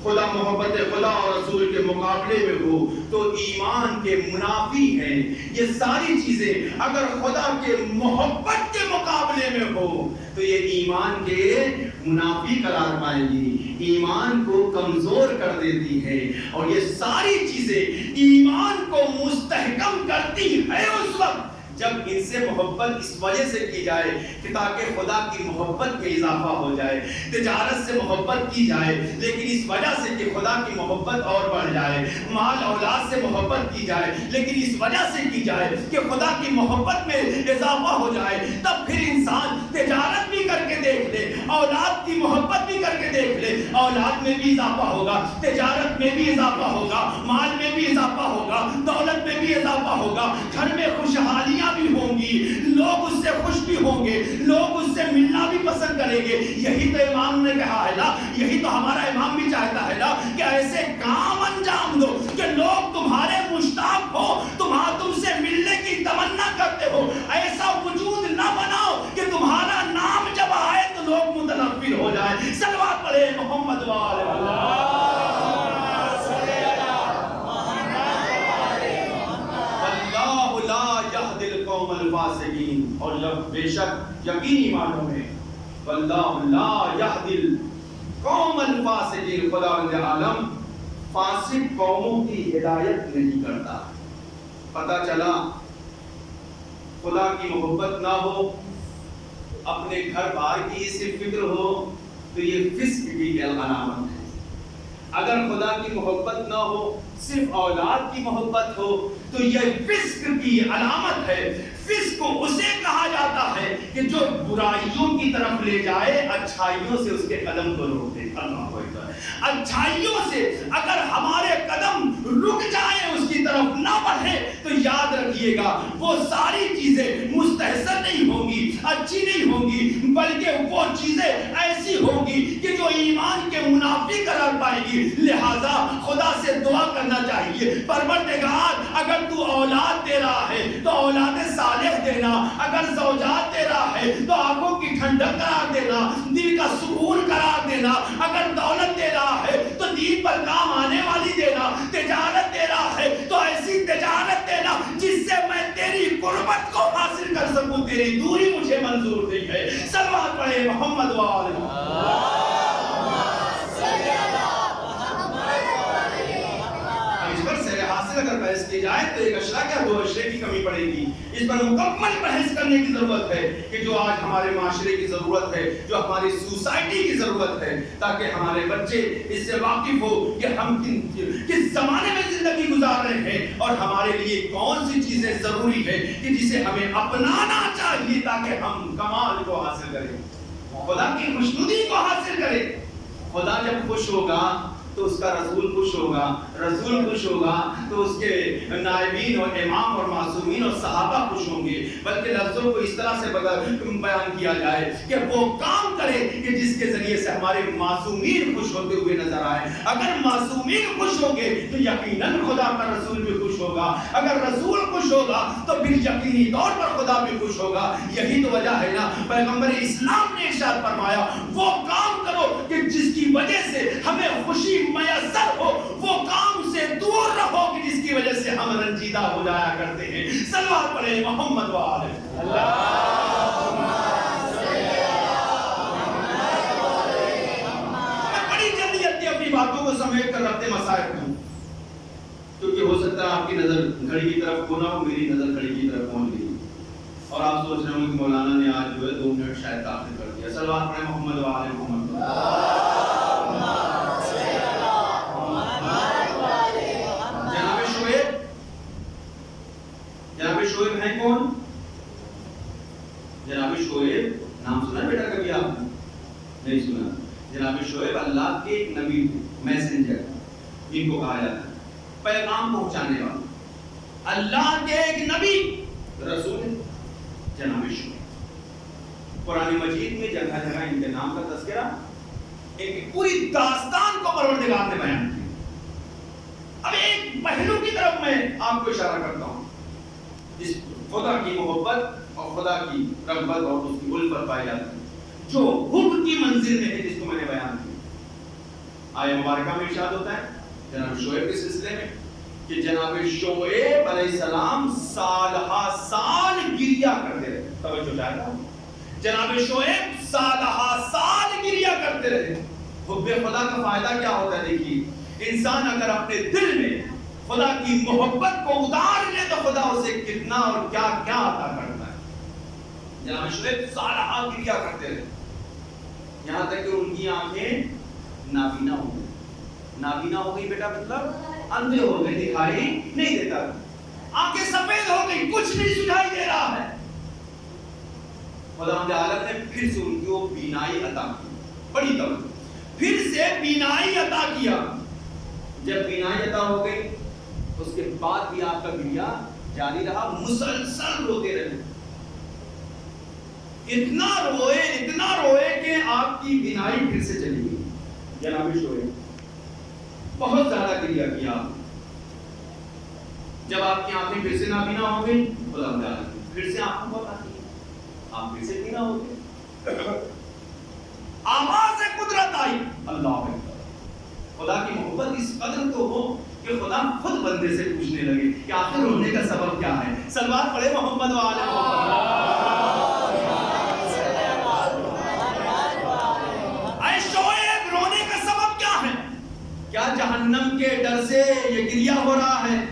خدا محبت خدا اور رسول کے مقابلے میں ہو تو ایمان کے منافی ہیں. یہ ساری چیزیں اگر خدا کے محبت کے مقابلے میں ہو تو یہ ایمان کے منافی قرار پائیں گی, ایمان کو کمزور کر دیتی ہے. اور یہ ساری چیزیں ایمان کو مستحکم کرتی ہے اس وقت جب ان سے محبت اس وجہ سے کی جائے کہ تاکہ خدا کی محبت میں اضافہ ہو جائے. تجارت سے محبت کی جائے لیکن اس وجہ سے کہ خدا کی محبت اور بڑھ جائے. مال اولاد سے محبت کی جائے لیکن اس وجہ سے کی جائے کہ خدا کی محبت میں اضافہ ہو جائے. تب پھر انسان تجارت بھی کر کے دیکھ لے, اولاد کی محبت بھی کر کے دیکھ لے, اولاد میں بھی اضافہ ہوگا, تجارت میں بھی اضافہ ہوگا, مال میں بھی اضافہ ہوگا, دولت میں بھی اضافہ ہوگا, گھر میں خوشحالیاں بھی ہوں گی, لوگ اس سے خوش بھی ہوں گے, لوگ اس سے ملنا بھی پسند کریں گے. یہی تو امام نے کہا ہے نا, یہی تو ہمارا امام بھی چاہتا ہے نا کہ ایسے کام انجام دو کہ لوگ تمہارے مشتاق ہو, تم سے ملنے کی تمنا کرتے ہو. ایسا وجود نہ بناؤ کہ تمہارا نام جب آئے تو لوگ متنفر ہو جائیں. صلوات پڑھے محمد والے. قوم الفاسقین, اور جب بے شک یقینی معنوں میں واللہ لا یہدی القوم الفاسقین, خداوند عالم فاسق قوموں کی ہدایت نہیں کرتا. پتہ چلا خدا کی محبت نہ ہو, اپنے گھر بار کی صرف فکر ہو تو یہ فسق کی علامت ہے. اگر خدا کی محبت نہ ہو, صرف اولاد کی محبت ہو تو یہ فسق کی علامت ہے. فسق اسے کہا جاتا ہے کہ جو برائیوں کی طرف لے جائے, اچھائیوں سے اس کے قدم کو روک دے. اللہ اکبر. اچھائیوں سے اگر ہمارے قدم رک جائیں, اس کی طرف نہ بڑھے, تو یاد رکھیے گا وہ ساری چیزیں مستحسن نہیں ہوں گی, اچھی نہیں ہوں گی, بلکہ وہ چیزیں ایسی ہوں گی کہ جو ایمان کے منافی قرار پائے گی. لہذا خدا سے دعا کرنا چاہیے, پروردگار اگر تو اولاد دے رہا ہے تو اولاد صالح دینا, اگر زوجات دے رہا ہے تو آنکھوں کی ٹھنڈک قرار دینا, دل کا سکون قرار دینا, اگر دولت دے رہا ہے تو دین پر کام آنے والی دینا, تجارت دے رہا ہے تو ایسی تجارت دینا جس سے میں تیری قربت کو حاصل کر سکوں, تیری دوری مجھے منظور نہیں ہے. صلوات پڑھے محمد والے. اگر بحث کی جائے تو ایک اشرا کیا دو اشرے کی کمی پڑے گی. اس پر مکمل بحث کرنے کی ضرورت ہے کہ جو آج ہمارے معاشرے کی ضرورت ہے, جو ہماری سوسائٹی کی ضرورت ہے, تاکہ ہمارے بچے اس سے واقف ہو کہ ہم کس زمانے میں زندگی گزار رہے ہیں اور ہمارے لیے کون سی چیزیں ضروری ہے کہ جسے ہمیں اپنانا چاہیے تاکہ ہم کمال کو حاصل کریں, خدا کی خوشنودی کو حاصل کریں. خدا جب خوش ہوگا تو اس کا رسول خوش ہوگا, رسول خوش ہوگا تو اس کے نائبین اور امام اور معصومین اور صحابہ خوش ہوں گے. بلکہ لفظوں کو اس طرح سے بیان کیا جائے کہ وہ کام کرے کہ جس کے ذریعے سے ہمارے معصومین خوش ہوتے ہوئے نظر آئے. اگر معصومین خوش ہوں گے تو یقیناً خدا کا رسول بھی خوش ہوگا, اگر رسول خوش ہوگا تو پھر یقینی طور پر خدا بھی خوش ہوگا. یہی تو وجہ ہے نا پیغمبر اسلام نے ارشاد فرمایا وہ کام کرو کہ جس کی وجہ سے ہمیں خوشی میسر ہو, وہ کام سے دور رہو کہ جس کی وجہ سے ہم رنجیدہ ہو جایا کرتے ہیں. صلوات پڑھے محمد والے. بڑی جلدی اپنی باتوں کو سمیٹ کر رکھتے مصائب ہوں، کیونکہ ہو سکتا ہے آپ کی نظر گھڑی کی طرف ہونا ہو، میری نظر گھڑی کی طرف پہنچ گئی اور آپ سوچ رہے ہوں کہ مولانا نے آج جو ہے 2 منٹ شاید تاخیر کر دیا. صلوات پڑھیں محمد و آل محمد. جناب شعیب ہیں کون؟ جناب شعیب نام سنا بیٹا کبھی آپ نے؟ نہیں سنا. جناب شعیب اللہ کے ایک نبی تھے، میسنجر جن کو کہا جاتا ہے پیغام پہنچانے والا. اللہ کے ایک نبی رسول جناب شعیب. قرآن مجید میں جگہ جگہ ان کے نام کا تذکرہ، ایک پوری داستان کو پروردگار نے بیان کیا. اب ایک پہلو کی طرف میں آپ کو اشارہ کرتا ہوں، جس خدا کی محبت اور خدا کی رغبت اور اس کی الفت پائی جاتی ہے، جو حب کی منزل میں ہے، جس کو میں نے بیان کیا. آیہ مبارکہ میں ارشاد ہوتا ہے جناب شعیب کے سلسلے میں کہ جناب شعیب علیہ السلام سال ہا سال گریا کرتے رہے. توجہ چاہتا ہوں، جناب شعیب سال ہا سال گریا کرتے رہے. حب خدا کا فائدہ کیا ہوتا ہے؟ دیکھیے، انسان اگر اپنے دل میں خدا کی محبت کو اتار لے تو خدا اسے کتنا اور کیا کیا عطا کرتا ہے. جناب شعیب سال ہا گریا کرتے رہے، یہاں تک کہ ان کی آنکھیں نابینا ہو گئی. نابینا ہو گئی بیٹا مطلب اندھے ہو گئے، دکھائی نہیں دیتا. آنکھیں سفید ہو گئی، کچھ نہیں سنائی دے رہا ہے. خدا عالم نے پھر سے ان کو بینائی عطا کی. بڑی توجہ، پھر سے بینائی عطا کیا. جب بینائی عطا ہو گئی اس کے بعد بھی آپ کا گریا جاری رہا، مسلسل روتے رہے. اتنا روئے کہ آپ کی بینائی پھر سے چلی گئی. جناب شعیب بہت زیادہ گریا کیا. جب آپ کی آنکھیں پھر سے نابینا ہو گئی، خدا عالم پھر سے آنکھوں کو آتی ہے، آپ پھر سے بینا ہو گئے. آواز قدرت آئی، اللہ اکبر. خدا کی محبت اس قدر تو ہو کہ خدا خود بندے سے پوچھنے لگے کہ آخر رونے کا سبب کیا ہے. صلوات پڑھے محمد و آل محمد. اے شعیب، رونے کا سبب کیا ہے؟ کیا جہنم کے ڈر سے یہ گریا ہو رہا ہے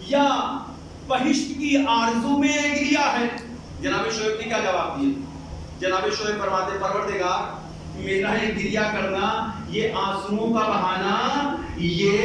یا بہشت کی آرزو میں یہ گریا ہے؟ جناب شعیب نے کیا جواب دیا؟ جناب شعیب فرماتے پروردگار میرا یہ گریا کرنا، یہ آنسوؤں کا بہانا، یہ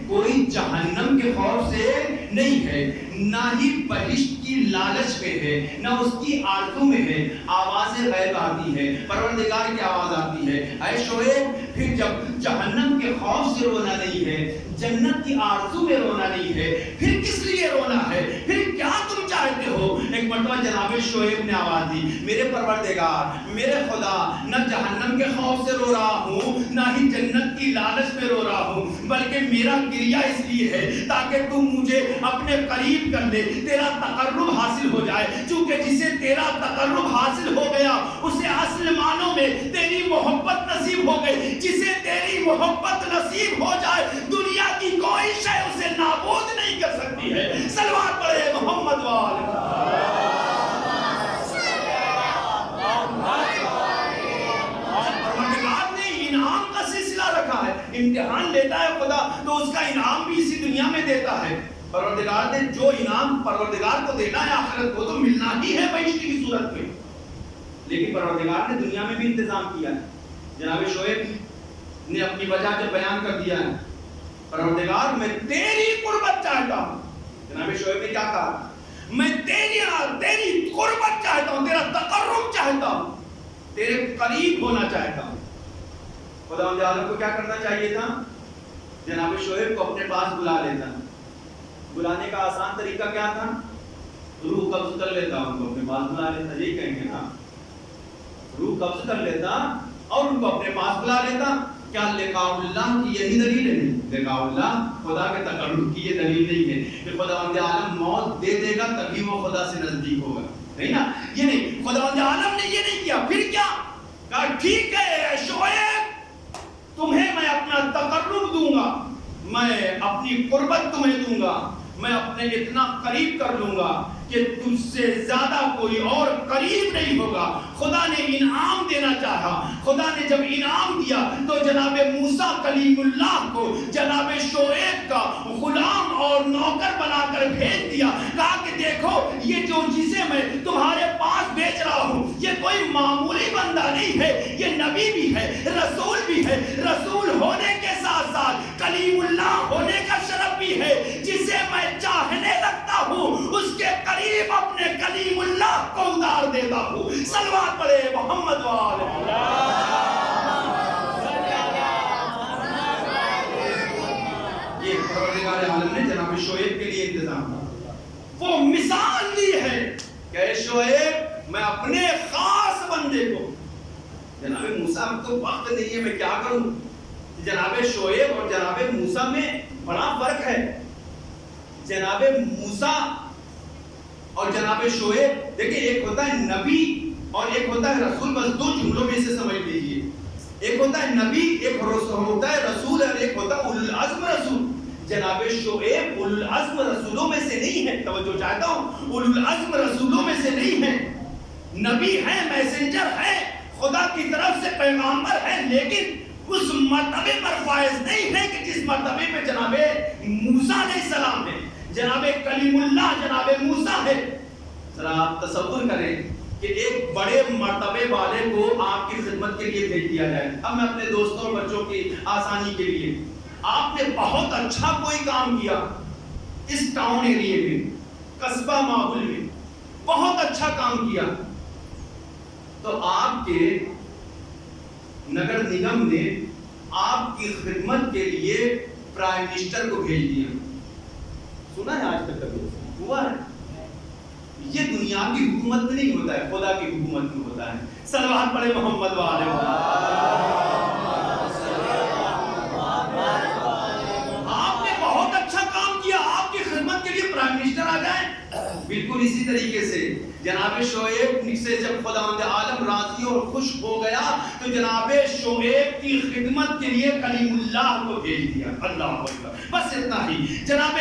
کوئی جہنم کے خوف سے نہیں ہے، نہ ہی بہشت کی لالچ میں ہے، نہ اس کی آرزو میں ہے. آواز غیب آتی ہے، پروردگار کی آواز آتی ہے. اے شعیب، پھر جب جہنم کے خوف سے رونا نہیں ہے، جنت کی آرزو میں رونا نہیں ہے، پھر کس لیے رونا ہے؟ پھر کیا تم چاہتے ہو؟ ایک مرتبہ جناب شعیب نے آواز دی، میرے پروردگار، میرے خدا، نہ جہنم کے خوف سے رو رہا ہوں، نہ ہی جنت کی لالچ میں رو رہا ہوں، بلکہ میرا گریا اس لیے ہے تاکہ تم مجھے اپنے قریب کر لے، تیرا تقرب حاصل ہو جائے. چونکہ جسے تیرا تقرب حاصل ہو گیا اسے اصل معنوں میں تیری محبت نصیب ہو گئی. جسے تیری محبت نصیب ہو جائے دنیا کی کوئی شے اسے نابود نہیں کر سکتی ہے. صلوات پڑھے محمد والے. پروردگار نے انعام کا سلسلہ رکھا ہے. امتحان لیتا ہے خدا تو اس کا انعام بھی اسی دنیا میں دیتا ہے. پروردگار نے جو انعام پروردگار کو دینا ہے آخرت کو تو ملنا ہی ہے بہشت کی صورت میں، لیکن پروردگار نے دنیا میں بھی انتظام کیا ہے. جناب شعیب نے اپنی وجہ جب بیان کر دیا ہے، پروردگار میں تیری قربت چاہتا ہوں. جناب شعیب نے کیا کہا؟ میں تیری قربت چاہتا ہوں، تیرا تقرب چاہتا ہوں، تیرے قریب ہونا چاہتا ہوں. خدا عالم کو کیا کرنا چاہیے تھا؟ جناب شعیب کو اپنے پاس بلا لیتا. بلانے کا آسان طریقہ کیا تھا؟ روح قبض کر لیتا، ان کو اپنے پاس بلا لیتا. یہی کہیں گے نا، روح قبض کر لیتا اور ان کو اپنے پاس بلا لیتا. کیا لقاء اللہ کی یہی دلیل ہے؟ نہیں، لقاء اللہ خدا کے تقرب کی یہ دلیل نہیں ہے کہ خدا عالم موت دے دے گا تبھی وہ خدا سے نزدیک ہوگا. نہیں نا، یہ نہیں. خدا عالم نے یہ نہیں کیا. پھر کیا کہا؟ ٹھیک ہے شعیب، تمہیں میں اپنا تقرب دوں گا، میں اپنی قربت تمہیں دوں گا، میں اپنے اتنا قریب کر لوں گا کہ تجھ سے زیادہ کوئی اور قریب نہیں ہوگا. خدا نے انعام دینا چاہا. خدا نے جب انعام دیا تو جناب موسیٰ کلیم اللہ کو جناب شعیب کا غلام اور نوکر بنا کر بھیج دیا. کہا کہ دیکھو یہ جو چیزیں میں تمہارے پاس بیچ رہا ہوں یہ کوئی معمولی بندہ نہیں ہے, یہ نبی بھی ہے, رسول بھی ہے. رسول ہونے کے ساتھ ساتھ کلیم اللہ ہونے کا شرف بھی ہے. جسے میں چاہنے لگتا ہوں اس کے قریب اپنے کلیم اللہ کو اتار دیتا ہوں. صلوات پڑھے محمد والے. یہ پروردگار عالم نے جناب شعیب کے لیے انتظام کیا. وہ مثال دی ہے کہ شعیب میں اپنے خاص بندے کو, جناب موسیٰ تو وقت نہیں ہے میں کیا کروں. جناب شعیب اور جناب موسیٰ میں بڑا فرق ہے. جناب موسیٰ اور جناب شعیب دیکھیں ایک ہوتا ہے نبی اور ایک ہوتا ہے رسول. بس دو جملوں میں سے سمجھ لیجئے. ایک ہوتا ہے نبی, ایک ہوتا ہے رسول, اور ایک ہوتا ہے اولو العزم رسول. جناب شعیب اولو العزم رسولوں میں سے نہیں ہے. توجہ چاہتا ہوں, اولو العزم رسولوں میں سے نہیں ہے. نبی ہے, میسنجر ہے, خدا کی طرف سے پیغامبر ہے, لیکن اس مرتبے پر فائز نہیں ہے کہ جس مرتبے میں جناب موسیٰ علیہ السلام ہے. جناب کلیم اللہ جناب موسیٰ ہے. ذرا آپ تصور کریں کہ ایک بڑے مرتبے والے کو آپ کی خدمت کے لیے بھیج دیا جائے. اب میں اپنے دوستوں اور بچوں کی آسانی کے لیے, آپ نے بہت اچھا کوئی کام کیا اس ٹاؤن ایریے میں, قصبہ ماحول میں, بہت اچھا کام کیا, تو آپ کے نگر نگم نے آپ کی خدمت کے لیے پرائم منسٹر کو بھیج دیا. سنا ہے آج تک کبھی ہوا ہے؟ یہ دنیا کی حکومت میں نہیں ہوتا ہے, خدا کی حکومت میں ہوتا ہے. صلوات پڑھے محمد والے. آپ نے بہت اچھا کام کیا, آپ کی خدمت کے لیے پرائم منسٹر آ جائیں. بالکل اسی طریقے سے جناب شعیب سے جب خداوند عالم راضی اور خوش ہو گیا تو جناب شعیب کی خدمت کے لیے کلیم اللہ کو بھیج دیا. اللہ اکبر. بس اتنا ہی. جناب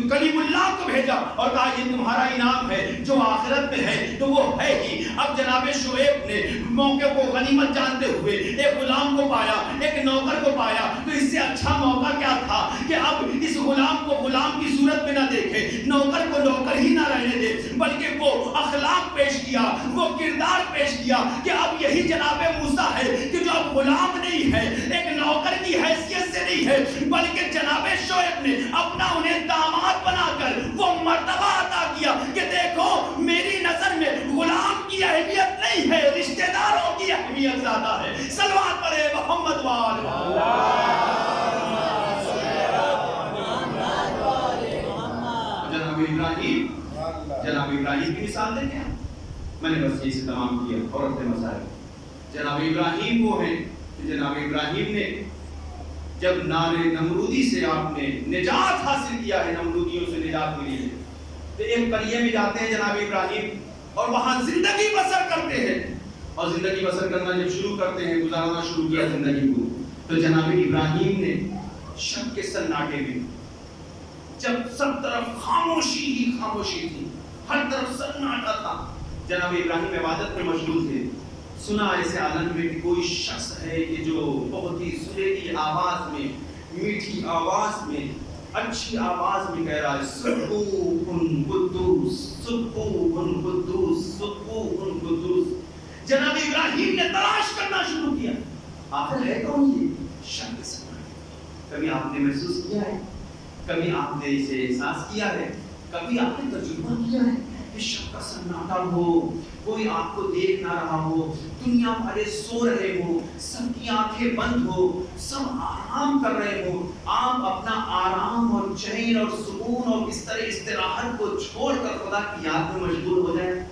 کلیم اللہ کو بھیجا اور کہا یہ تمہارا انعام ہے جو آخرت میں ہے تو وہ ہے ہی. اب جناب شعیب نے موقع کو غنیمت جانتے ہوئے ایک غلام کو پایا, ایک نوکر کو پایا, تو اس سے اچھا موقع کیا تھا کہ اب اس غلام کو غلام کی صورت میں نہ دیکھے, نوکر کو نوکر ہی نہ رہنے دے, بلکہ وہ اخلاق پیش کیا, وہ کردار پیش کیا کہ اب یہی جناب موسیٰ ہے کہ جو اب غلام نہیں ہے, ایک نوکر کی حیثیت سے نہیں ہے, بلکہ جناب شعیب نے اپنا انہیں داماد بنا کر وہ مرتبہ عطا کیا کہ دیکھو میری نظر میں غلام کی اہمیت نہیں ہے, رشتہ داروں کی اہمیت زیادہ ہے. صلوات پڑھے محمد والے. جناب ابراہیم کی مثال دیں گے. میں نے بس یہ تمام کیا اور اپنے مسائل. جناب ابراہیم وہ ہیں کہ جناب ابراہیم نے جب نار نمرودی سے آپ نے نجات حاصل کیا ہے, نمرودیوں سے نجات ملی ہے, تو ایک قریے میں جاتے ہیں جناب ابراہیم اور وہاں زندگی بسر کرتے ہیں. اور زندگی بسر کرنا جب شروع کرتے ہیں, گزارنا شروع کیا زندگی کو, تو جناب ابراہیم نے شب کے سناٹے میں جب سب طرف خاموشی ہی خاموشی تھی, ہر طرف سناٹا تھا, جناب ابراہیم عبادت میں مشغول تھے. سنا ایسے عالم میں کہ کوئی شخص ہے کہ جو بہت ہی سریلی آواز میں, میٹھی آواز میں, اچھی آواز میں کہہ رہا ہے سبحان قدوس سبحان قدوس سبحان قدوس. جناب ابراہیم نے تلاش کرنا شروع کیا, آخر ہے کون یہ شب سناٹا. کبھی آپ نے محسوس کیا ہے, کبھی آپ نے اسے احساس کیا ہے, کبھی آپ نے تجربہ کیا ہے کہ شب کا سناٹا ہو, کوئی آپ کو دیکھ نہ رہا ہو, دنیا والے سو رہے ہو, سب کی آنکھیں بند ہو, سب آرام کر رہے ہو, آپ اپنا آرام اور چین اور سکون اور اس طرح استراحت کو چھوڑ کر خدا کی یاد میں مشغول ہو جائے.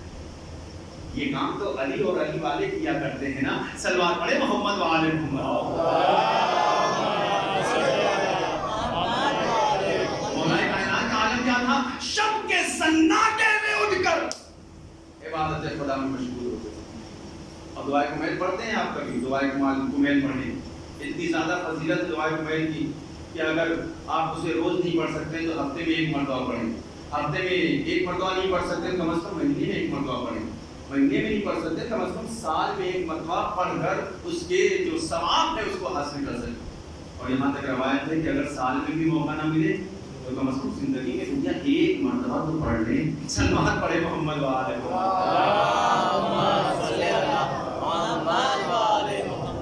یہ کام تو علی اور علی والے کیا کرتے ہیں نا. صلوات پڑھے محمد وآل محمد. شب کے سناٹے میں اٹھ کر عبادت خدا میں مشغول ہو گئے. اور دعائے کمیل پڑھتے ہیں آپ کبھی؟ دعائے کمیل پڑھیں, اتنی زیادہ فضیلت دعائے کمیل کی کہ اگر آپ اسے روز نہیں پڑھ سکتے تو ہفتے میں ایک مرتبہ پڑھیں. ہفتے میں ایک مرتبہ نہیں پڑھ سکتے، کم از کم مہینے میں ایک مرتبہ پڑھیں، مہینے میں نہیں پڑھ سکتے کم از کم سال میں ایک مرتبہ پڑھ کر اس کے جو ثواب ہے اس کو حاصل کر سکیں۔ اور یہاں تک روایت ہے کہ اگر سال میں بھی موقع نہ ملے تو کم از کم زندگی میں دنیا ایک مرتبہ تو پڑھ لیں۔ سلوات پڑھے محمد وآلہ محمد۔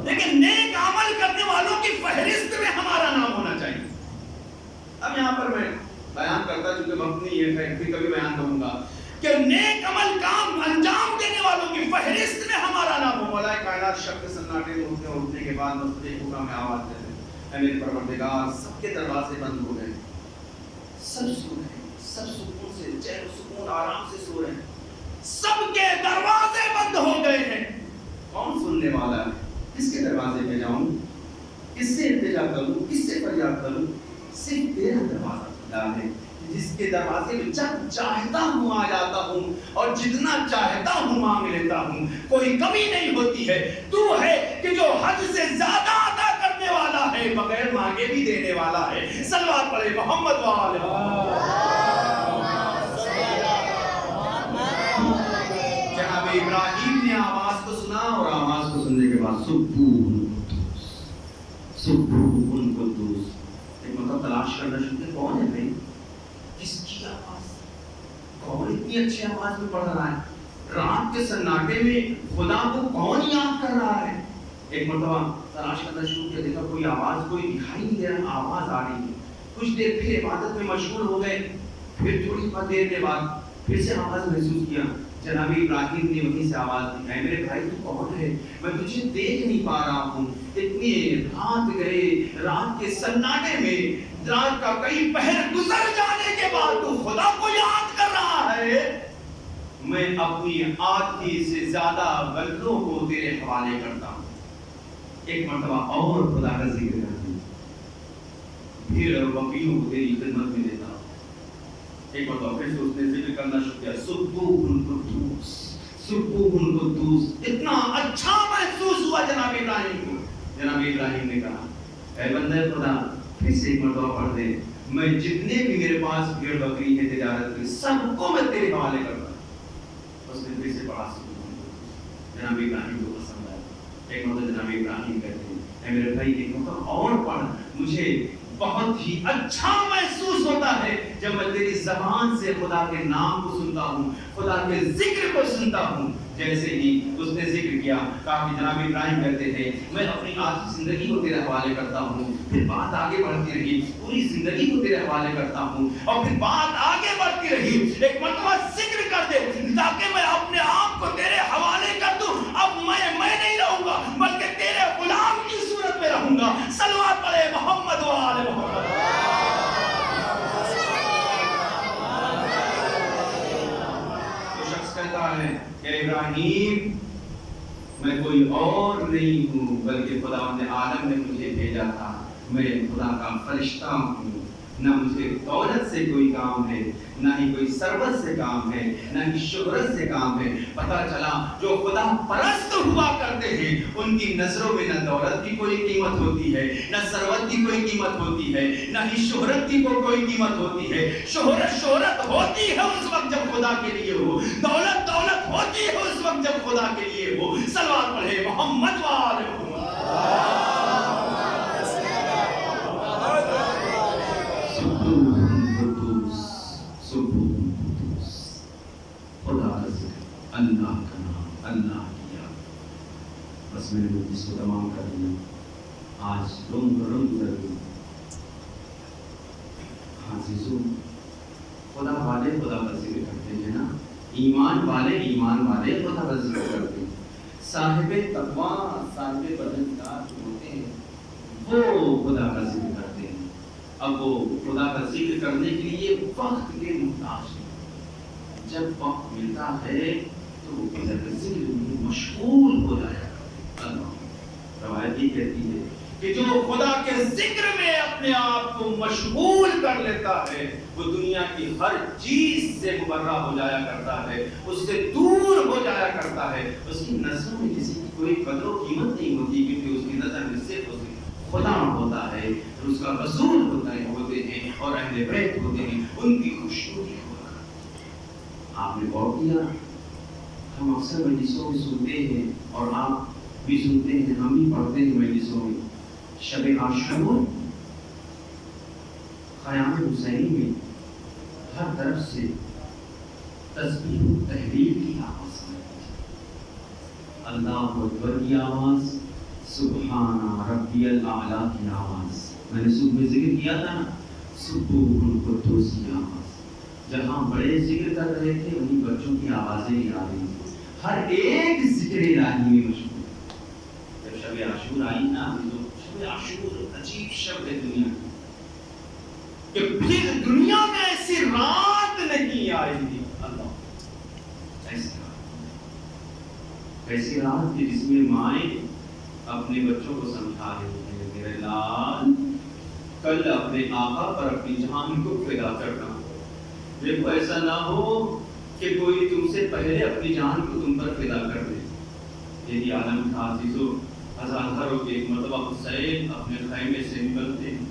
لیکن نیک عمل کرنے والوں کی فہرست میں ہمارا نام ہونا چاہیے۔ اب یہاں پر میں بیان کرتا چونکہ وقت نہیں ہے، پھر کبھی بیان کروں گا کہ نیک عمل کام انجام دینے والوں کی فہرست میں ہمارا نام ہو۔ مولا کائنات شب کے سناٹے میں اٹھنے کے بعد مستقل حکم میں آواز دیتے ہیں، اے میرے پروردگار سب کے دروازے بند ہو گئے، سب سو رہے ہیں، سب سکون سے چین و سکون آرام سے سو رہے ہیں، سب کے دروازے بند ہو گئے ہیں، کون سننے والا ہے؟ کس کے دروازے پہ جاؤں؟ کس سے التجا کروں؟ کس سے فریاد کروں؟ صرف تیرا دروازہ کھلا ہے، جس کے دروازے میں جب چاہتا ہوں آ جاتا ہوں اور جتنا چاہتا ہوں مانگ لیتا ہوں، کوئی کمی نہیں ہوتی ہے۔ تو ہے کہ جو حد سے زیادہ عطا کرنے والا ہے، بغیر مانگے بھی دینے والا ہے۔ صلوات پڑھے محمد وآلہ محمد۔ جناب ابراہیم نے آواز کو سنا اور آواز کو سننے کے بعد سبحان قدوس ایک مطلب تلاش کرنا شروع کیا، کون ہے بھائی؟ کس کی آواز؟ کون اتنی اچھی آواز میں پڑھ رہا ہے؟ رات کے سناٹے میں خدا کو کون یاد کر رہا ہے؟ ایک مرتبہ تلاش کرنا شروع کیا، دیکھا کوئی آواز کوئی دکھائی نہیں دے رہا، آواز آ رہی ہے۔ کچھ دیر پھر عبادت میں مشغول ہو گئے، پھر تھوڑی دیر کے بعد پھر سے آواز محسوس کیا۔ جناب ابراہیم نے وہیں سے آواز دی، اے میرے بھائی تو کون ہے؟ میں تجھے دیکھ نہیں پا رہا ہوں، اتنی رات گئے، رات کے سناٹے میں رات کا کئی پہر گزر جانے کے بعد تو خدا کو یاد کر رہا ہے۔ میں اپنی آدھی سے زیادہ بندوں کو تیرے حوالے کرتا ہوں۔ ایک مرتبہ اور خدا کا ذکر کرتا ہوں، پھر بکریوں کو تیری خدمت میں دیتا ہوں۔ ایک مرتبہ پھر سے اس نے ذکر کرنا شروع کیا، سبحان قدوس سبحان قدوس۔ اتنا اچھا محسوس ہوا جناب ابراہیم کو۔ جناب ابراہیم نے کہا، اے بندے خدا پھر سے ایک مرتبہ پڑھ دے، میں جتنے بھی میرے پاس بھیڑ بکری ہے تجارت کی سب کو میں تیرے حوالے کرتا ہوں۔ اس نے پھر سے پڑھا سبحان قدوس۔ جناب ابراہیم کو پسند آیا۔ ایک مرتبہ جناب ابراہیم کہتے ہیں، اے میرے بھائی ایک مرتبہ اور پڑھ، مجھے بہت ہی اچھا محسوس ہوتا ہے جب میں تیری زبان سے خدا کے نام کو سنتا ہوں، خدا کے ذکر کو سنتا ہوں۔ جیسے ہی اس نے ذکر کیا، کہا کہ جناب ابراہیم کہتے تھے، میں اپنی آدھی زندگی کو تیرے حوالے کرتا ہوں۔ پھر بات آگے بڑھتی رہی، پوری زندگی کو تیرے حوالے کرتا ہوں، اور پھر بات آگے بڑھتی رہی۔ ایک مرتبہ ذکر کر دے تاکہ میں اپنے آپ کو تیرے حوالے کر دوں۔ اب میں نہیں رہوں گا بلکہ تیرے غلام کی صورت میں رہوں گا۔ صلوات پڑھے محمد وآلہ محمد۔ وہ شخص کہتا ہے کہ ابراہیم میں کوئی اور نہیں ہوں بلکہ خدا نے عالم نے مجھے بھیجا تھا، میں خدا کا فرشتہ ہوں۔ نہ مجھے دولت سے کوئی کام ہے، نہ ہی کوئی ثروت سے کام ہے، نہ ہی شہرت سے کام ہے۔ پتہ چلا جو خدا پرست ہوا کرتے ہیں ان کی نظروں میں نہ دولت کی کوئی قیمت ہوتی ہے، نہ ثروت کی کوئی قیمت ہوتی ہے، نہ ہی شہرت کی کوئی قیمت ہوتی ہے۔ شہرت ہوتی ہے اس وقت جب خدا کے لیے ہو، دولت ہوتی ہے اس وقت جب خدا کے لیے ہو۔ صلوات پڑھے محمد وآلہ محمد۔ خدا کا ذکر، اللہ کا نام، اللہ کی یاد، بس میں نے جس کو تمام کر دیا۔ آج رنگ گزر گئی۔ عزیزوں، خدا والے خدا کا ذکر کرتے ہیں نا، ایمان والے خدا کا ذکر کرتے ہیں۔ صاحب تقویٰ، صاحب پرہیزگار جو ہوتے ہیں وہ خدا کا ذکر کرتے ہیں۔ اب وہ خدا کا ذکر کرنے کے لیے وقت کے محتاج ہیں۔ جب وقت ملتا ہے تو وہ خدا کے ذکر میں مشغول ہو جایا کرتے ہیں۔ روایت یہ کہتی ہے کہ جو خدا کے ذکر میں اپنے آپ کو مشغول کر لیتا ہے وہ دنیا کی ہر چیز سے مبرہ ہو جایا کرتا ہے، اس سے دور ہو جایا کرتا ہے۔ اس کی نظروں میں کسی کی کوئی قدر و قیمت نہیں ہوتی، کیونکہ اس کی نظر میں صرف خدا ہوتا ہے، اس کا رسول ہوتے ہیں اور اہل بیت ہوتے ہیں، ان کی خوشنودی ہوا آپ نے غور کیا؟ ہم اکثر مجلسوں میں سنتے ہیں اور آپ بھی سنتے ہیں، ہم بھی پڑھتے ہیں مجلسوں میں، شب عاشور خیام حسینی میں ہر طرف سے تسبیح و تحلیل کی آواز آتی ہے، اللہ اکبر کی آواز، سبحان ربی الاعلیٰ کی آواز، میں نے صبح میں ذکر کیا تھا نا، سبوح القدوس کی آواز، جہاں بڑے ذکر کر رہے تھے انہیں بچوں کی آوازیں بھی آ رہی تھی، ہر ایک ذکر الہی میں مشغول۔ جب شب عاشور آئی نا، تو شب عاشور عجیب شب ہے دنیا کی، کہ پھر دنیا میں ایسی رات نہیں آئی تھی، اللہ ایسی رات کہ جس میں مائیں اپنے بچوں کو سمجھا رہی ہیں، میرے لال کل اپنے آقا پر اپنی جان کو فدا کرنا، دیکھو ایسا نہ ہو کہ کوئی تم سے پہلے اپنی جان کو تم پر فدا کر دے۔ یہی عالم تھا عزیزو، ہزاروں کے ایک مرتبہ حسین اپنے خیمے سے نکلتے ہیں،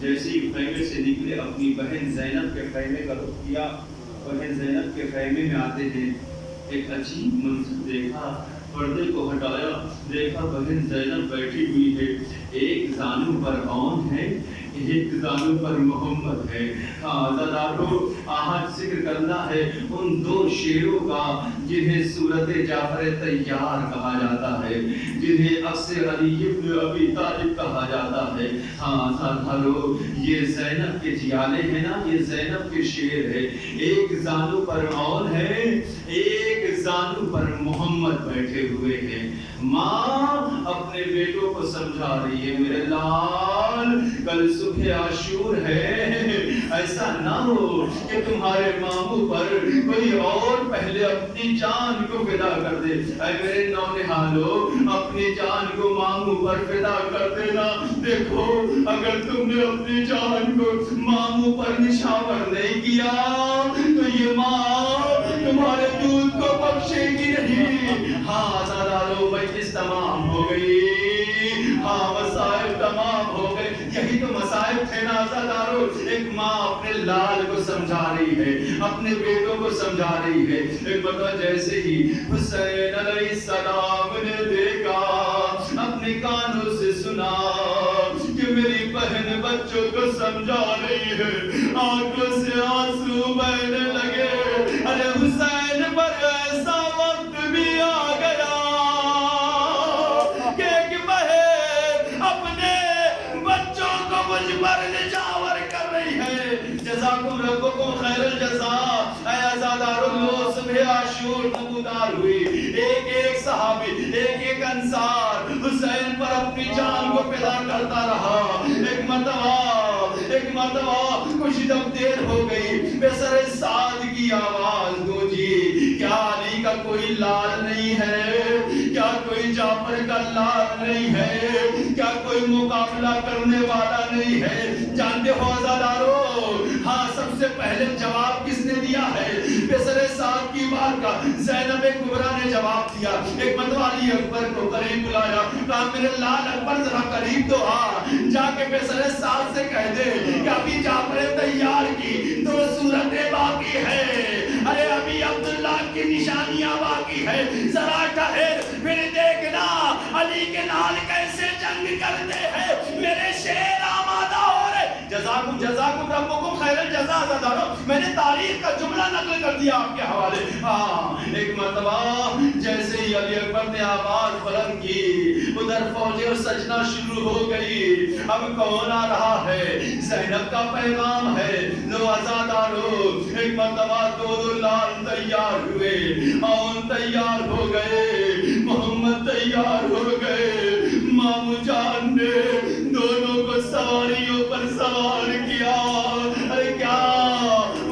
جیسے ہی خیمے سے نکلے اپنی بہن زینب کے خیمے کا رخ کیا، بہن زینب کے خیمے میں آتے ہیں، ایک عجیب منظر دیکھا، پردے کو ہٹایا، دیکھا بہن زینب بیٹھی ہوئی ہے، ایک زانو پر اون ہے، ایک زانو پر محمد ہے۔ عزادارو، آج ذکر کرنا ہے ان دو شیروں کا جنہیں سورت جعفر طیار کہا جاتا ہے، جنہیں عکس علی ابن ابی طالب کہا جاتا ہے۔ عزادارو، یہ زینب کے جیالے ہیں نا، یہ زینب کے شیر ہے، ایک زانو پر اون ہے، ایک زانو پر محمد بیٹھے ہوئے ہیں۔ ماں اپنے بیٹوں کو سمجھا رہی ہے، میرے لال کل صبح عاشور ہے، ایسا نہ ہو کہ تمہارے ماموں پر کوئی اور پہلے اپنی جان کو فدا کر دے۔ اے میرے نونہالو، اپنی جان کو ماموں پر فدا کر دینا۔ دیکھو اگر تم نے اپنی جان کو ماموں پر نشاور نہیں کیا تو یہ ماں تمہارے دودھ کو بخشے گی نہیں۔ ہاں سادالو، مجلس تمام ہو گئی، ہاں مسائل تمام ہو گئے، یہی تو مسائل تھے نا عزادارو۔ ایک ماں اپنے لال کو سمجھا رہی ہے، اپنے بیٹوں کو سمجھا رہی ہے۔ ایک بتا جیسے ہی حسین علیہ السلام نے دیکھا، اپنے کانوں سے سنا کہ میری بہن بچوں کو سمجھا رہی ہے، آنکھوں سے آنسو بہنے لگے۔ ارے حسین پر ایسا وقت بھی آ گیا کہ ایک بہن اپنے بچوں کو مجھ پر نچاور کر رہی ہے۔ جزاکم ربکم خیر الجزاء۔ اے عزادارو، لو صبح عاشور نمودار ہوئی، ایک ایک صحابی، ایک ایک انصار حسین پر اپنی جان کو فدا کرتا رہا۔ ایک مرتبہ کچھ جب دیر ہو گئی، بسر سعد کی آواز گونجی، کیا علی کا کوئی لال نہیں ہے؟ کیا کوئی جعفر کا لال نہیں ہے؟ کیا کوئی مقابلہ کرنے والا نہیں ہے؟ جانتے ہو عزادارو، ہاں سب سے پہلے جواب کس نے دیا ہے؟ بسر سعد کی بات کا زینب کبریٰ نے جواب دیا۔ ایک مرتبہ علی اکبر کو قریب بلایا، کہا میرے لال اکبر ذرا قریب تو آ، جا کے بسر سعد سے کہہ دے کہ ابھی جعفر طیار کی 2 صورتیں باقی ہے، ارے ابھی عبداللہ کی نشانیاں باقی ہے، ذرا ٹھہر پھر دیکھنا علی کے لال کیسے جنگ کرتے ہیں، میرے شیر آمادہ ہو رہے۔ جزاکم ربکم خیر الجزاء۔ عزادارو، میں نے تاریخ کا جملہ نقل کر دیا آپ کے حوالے۔ ہاں ایک مرتبہ جیسے ہی علی اکبر نے آواز بلند کی، ادھر فوجیں سجنا شروع ہو گئی۔ اب کون آ رہا ہے؟ زینب کا پیغام ہے۔ لو عزادارو، ایک مرتبہ 2 لال تیار ہوئے، اون تیار ہو گئے، محمد تیار ہو گئے۔ مامو جان نے دونوں کو سواریوں پر سوار کیا۔ ارے کیا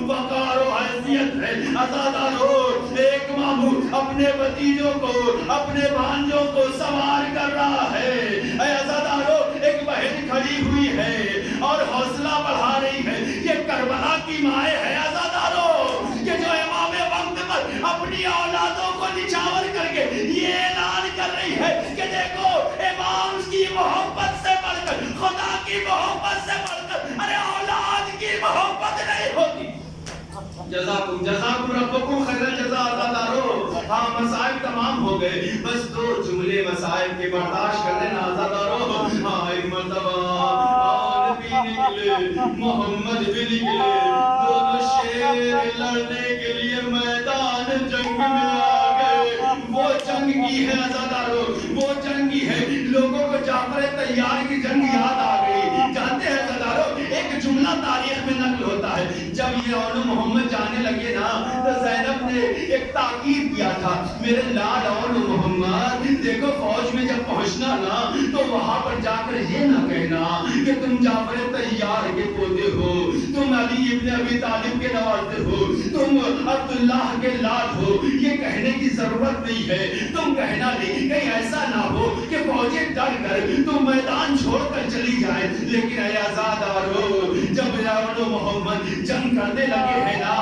وقار و حیثیت ہے عزادارو، ایک مامو اپنے بھتیجوں کو، اپنے بھانجوں کو سوار کر رہا ہے۔ اے عزادارو، ایک بہن کھڑی ہوئی ہے اور حوصلہ بڑھا رہی ہے۔ یہ کربلا کی مائیں ہے عزادارو، کہ جو امام وقت پر اپنی اولادوں کو نچھاور کر کے یہ اعلان کر رہی ہے کہ دیکھو امام کی محبت سے بڑھ کر، خدا کی محبت سے بڑھ کر، ارے اولاد کی محبت نہیں ہوتی۔ جزاکم ربکم خیر الجزا آزادارو. ہاں مسائل تمام ہو گئے, بس 2 جملے مسائل کے برداشت کر لینا آزادارو. ہاں ایک مرتبہ آل بھی نکلے, محمد بھی نکلے, دونوں شیر لڑنے کے لیے میدان جنگ میں آ گئے. وہ جنگ کی ہے آزادارو, وہ جنگ کی ہے. لوگوں کو جعفر طیار کی جنگ یاد آ گئی. جانتے ہیں آزادارو, ایک جملہ تاریخ میں نقل ہوتا ہے, جب یہ اول محمد جانے لگے نا تو زینب نے ایک تاکید کیا تھا, میرے لال اول محمد دیکھو فوج میں جب پہنچنا نا تو وہاں پر جا کر یہ نہ کہنا کہ تم جعفر طیار کے پوتے ہو, تم علی ابن ابی طالب کے نواسے ہو, تم عبداللہ کے لال ہو. یہ کہنے کی ضرورت نہیں ہے. تم کہنا نہیں, کہیں ایسا نہ ہو کہ فوجیں ڈر کر تم میدان چھوڑ کر چلی جائیں. لیکن اے آزادارو, جب اول محمد جنگ کرنے لگے ہیں نا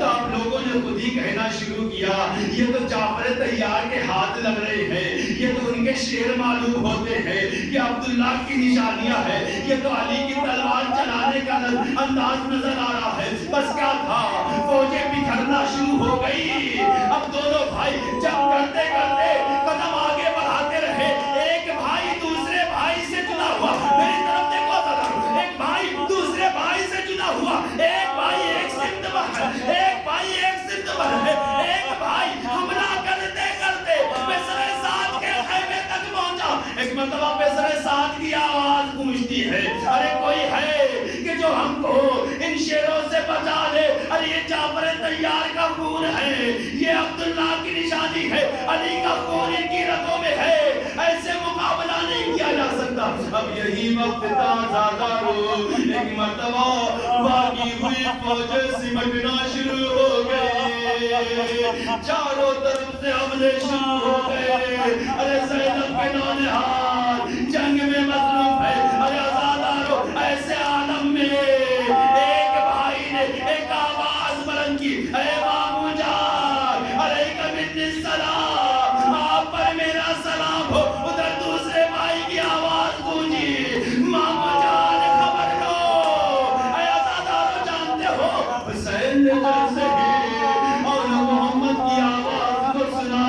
تو آپ لوگوں نے خود ہی کہنا شروع کیا یہ تو جعفر طیار کے ہاتھ لگ رہے ہیں, یہ تو ان کے شیر معلوم ہوتے ہیں, یہ عبداللہ کی نشانیاں ہیں, یہ تو علی کی تلوار چلانے کا انداز نظر آ رہا ہے. بس کیا تھا, فوجیں بکھرنا شروع ہو گئی. اب دونوں بھائی جنگ کرتے کرتے قدم آگے بڑھاتے رہے. ایک بھائی دوسرے بھائی سے جدا ہوا, میری طرف دیکھو ذرا, ایک بھائی دوسرے بھائی سے جدا ہوا, ایک بھائی ایک سمت پر ہے, ایک بھائی ایک سمت پر ہے, ایک بھائی حملہ کرتے کرتے بسر سعد کے خیمے تک پہنچا. ایک مرتبہ بسر سعد کی آواز گونجتی ہے, ارے کوئی ہے کہ جو ہم کو ان شیروں سے بچا لے. ارے یہ جعفر طیار کا خون ہے, یہ عبداللہ کی نشانی ہے, علی کا خون ان کی رگوں میں ہے, ایسے مقابلہ نہیں کیا جا سکتا. اب یہی وقت تھا آزادارو, ایک مرتبہ باقی ہوئی فوجیں سمٹنا شروع ہو گئی, چاروں طرف سے حملے شروع ہو گئے. ارے زینب کے نونہار جنگ میں مصروف ہے. ارے آزادارو, ایسے عالم میں ایک بھائی نے ایک آواز بلند کی, اے مامو جان علیکم منی السلام, آپ پر میرا سلام ہو. ادھر دوسرے بھائی کی آواز گونجی, مامو جان خبر لو. اے آزادارو, جانتے ہو حسین نے جیسے ہی اور محمد کی آواز کو سنا,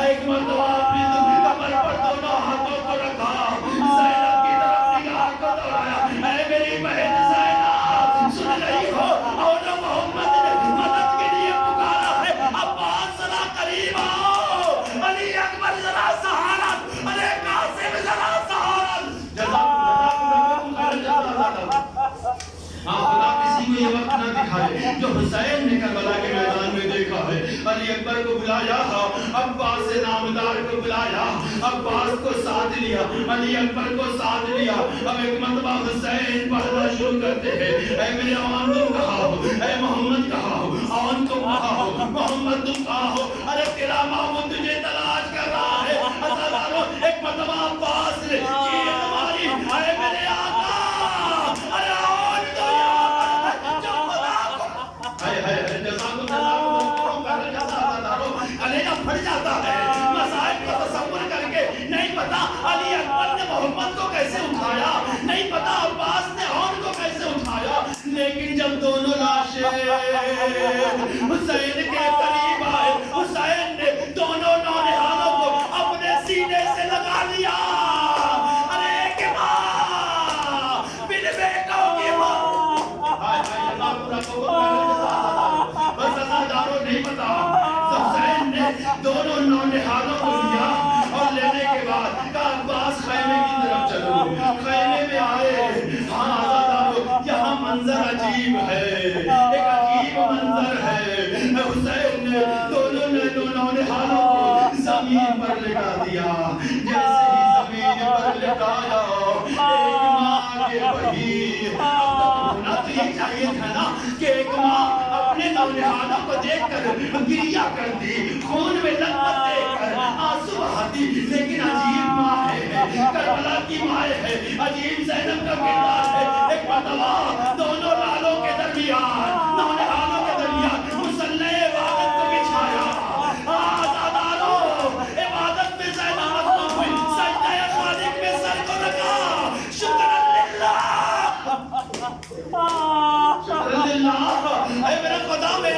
ایک مرتبہ اپنی کمر پر دونوں ہاتھوں کو رکھا, زینب کی طرف نگاہ کو دوڑایا. اے میری بہن زینب, سن رہی ہو, اور محمد نے مدد کے لیے پکارا ہے. عباس ذرا قریب آؤ, علی اکبر ذرا سہارت, ارے قاسم ذرا سہارت. جزاکم خیر الجزا. ہاں خدا کسی کو یہ وقت نہ دکھائے جو حسین نے کربلا کے میدان میں دیکھا ہے. علی اکبر کو بلایا, عباس نامدار کو بلایا, عباس کو ساتھ لیا, علی اکبر کو ساتھ لیا. اب ایک مرتبہ حسین پڑھنا شروع کرتے ہیں, اے میرے آن تم کہاں ہو, اے محمد کہاں ہو, آن تم کہاں ہو, محمد تم کہاں ہو, ارے تیرا محمد تجھے تلاش کر رہا ہے. آزادارو, ایک مرتبہ عباس نے چیخ ماری, اے میرے آقا, ارے آن تو یہاں پر ہے جو خدا کو. کلیجہ پھٹ جاتا ہے مسائل کو تصور کر کے. نہیں پتا علی اکبر نے محمد کو کیسے اٹھایا, نہیں پتا عباس نے عون کو کیسے اٹھایا, لیکن جب دونوں لاشیں حسین کے قریب آئے, حسین نے دونوں نونہاروں کو اپنے سینے سے لگا لیا. ارے کہ ماں بن بیٹوں کی ماں, بس آزادارو نہیں پتا. حسین نے دونوں نونہاروں کو لیا اور لینے کے بعد کہا عباس خیمے کی طرف چلو. خیمے میں آئے, ہاں آزادارو, یہاں منظر عجیب ہے, ایک عجیب منظر ہے. حسین نے دونوں نونہاروں کو زمین پر لٹا دیا. جیسے ہی زمین پر لٹایا, ایک ماں آگے بڑھی. ہونا تو یہ چاہیے تھا نا کہ ایک ماں اپنے نونہاروں کو دیکھ کر گریہ کرتی, خون میں لطمت دیکھ کر آنسو بہاتی. لیکن عجیب ماں ہے, کربلا کی ماں ہے, عجیب زینب کا کردار ہے. ایک مرتبہ دونوں لالوں کے درمیان, نونہاروں کے درمیان مصلی عبادت کو بچھایا. آزادارو, عبادت میں زینب مطلب ہوئی, سجدہ خالق میں سر کو رکھا. شکر للہ, شکر للہ, اے میرا خدا, میرے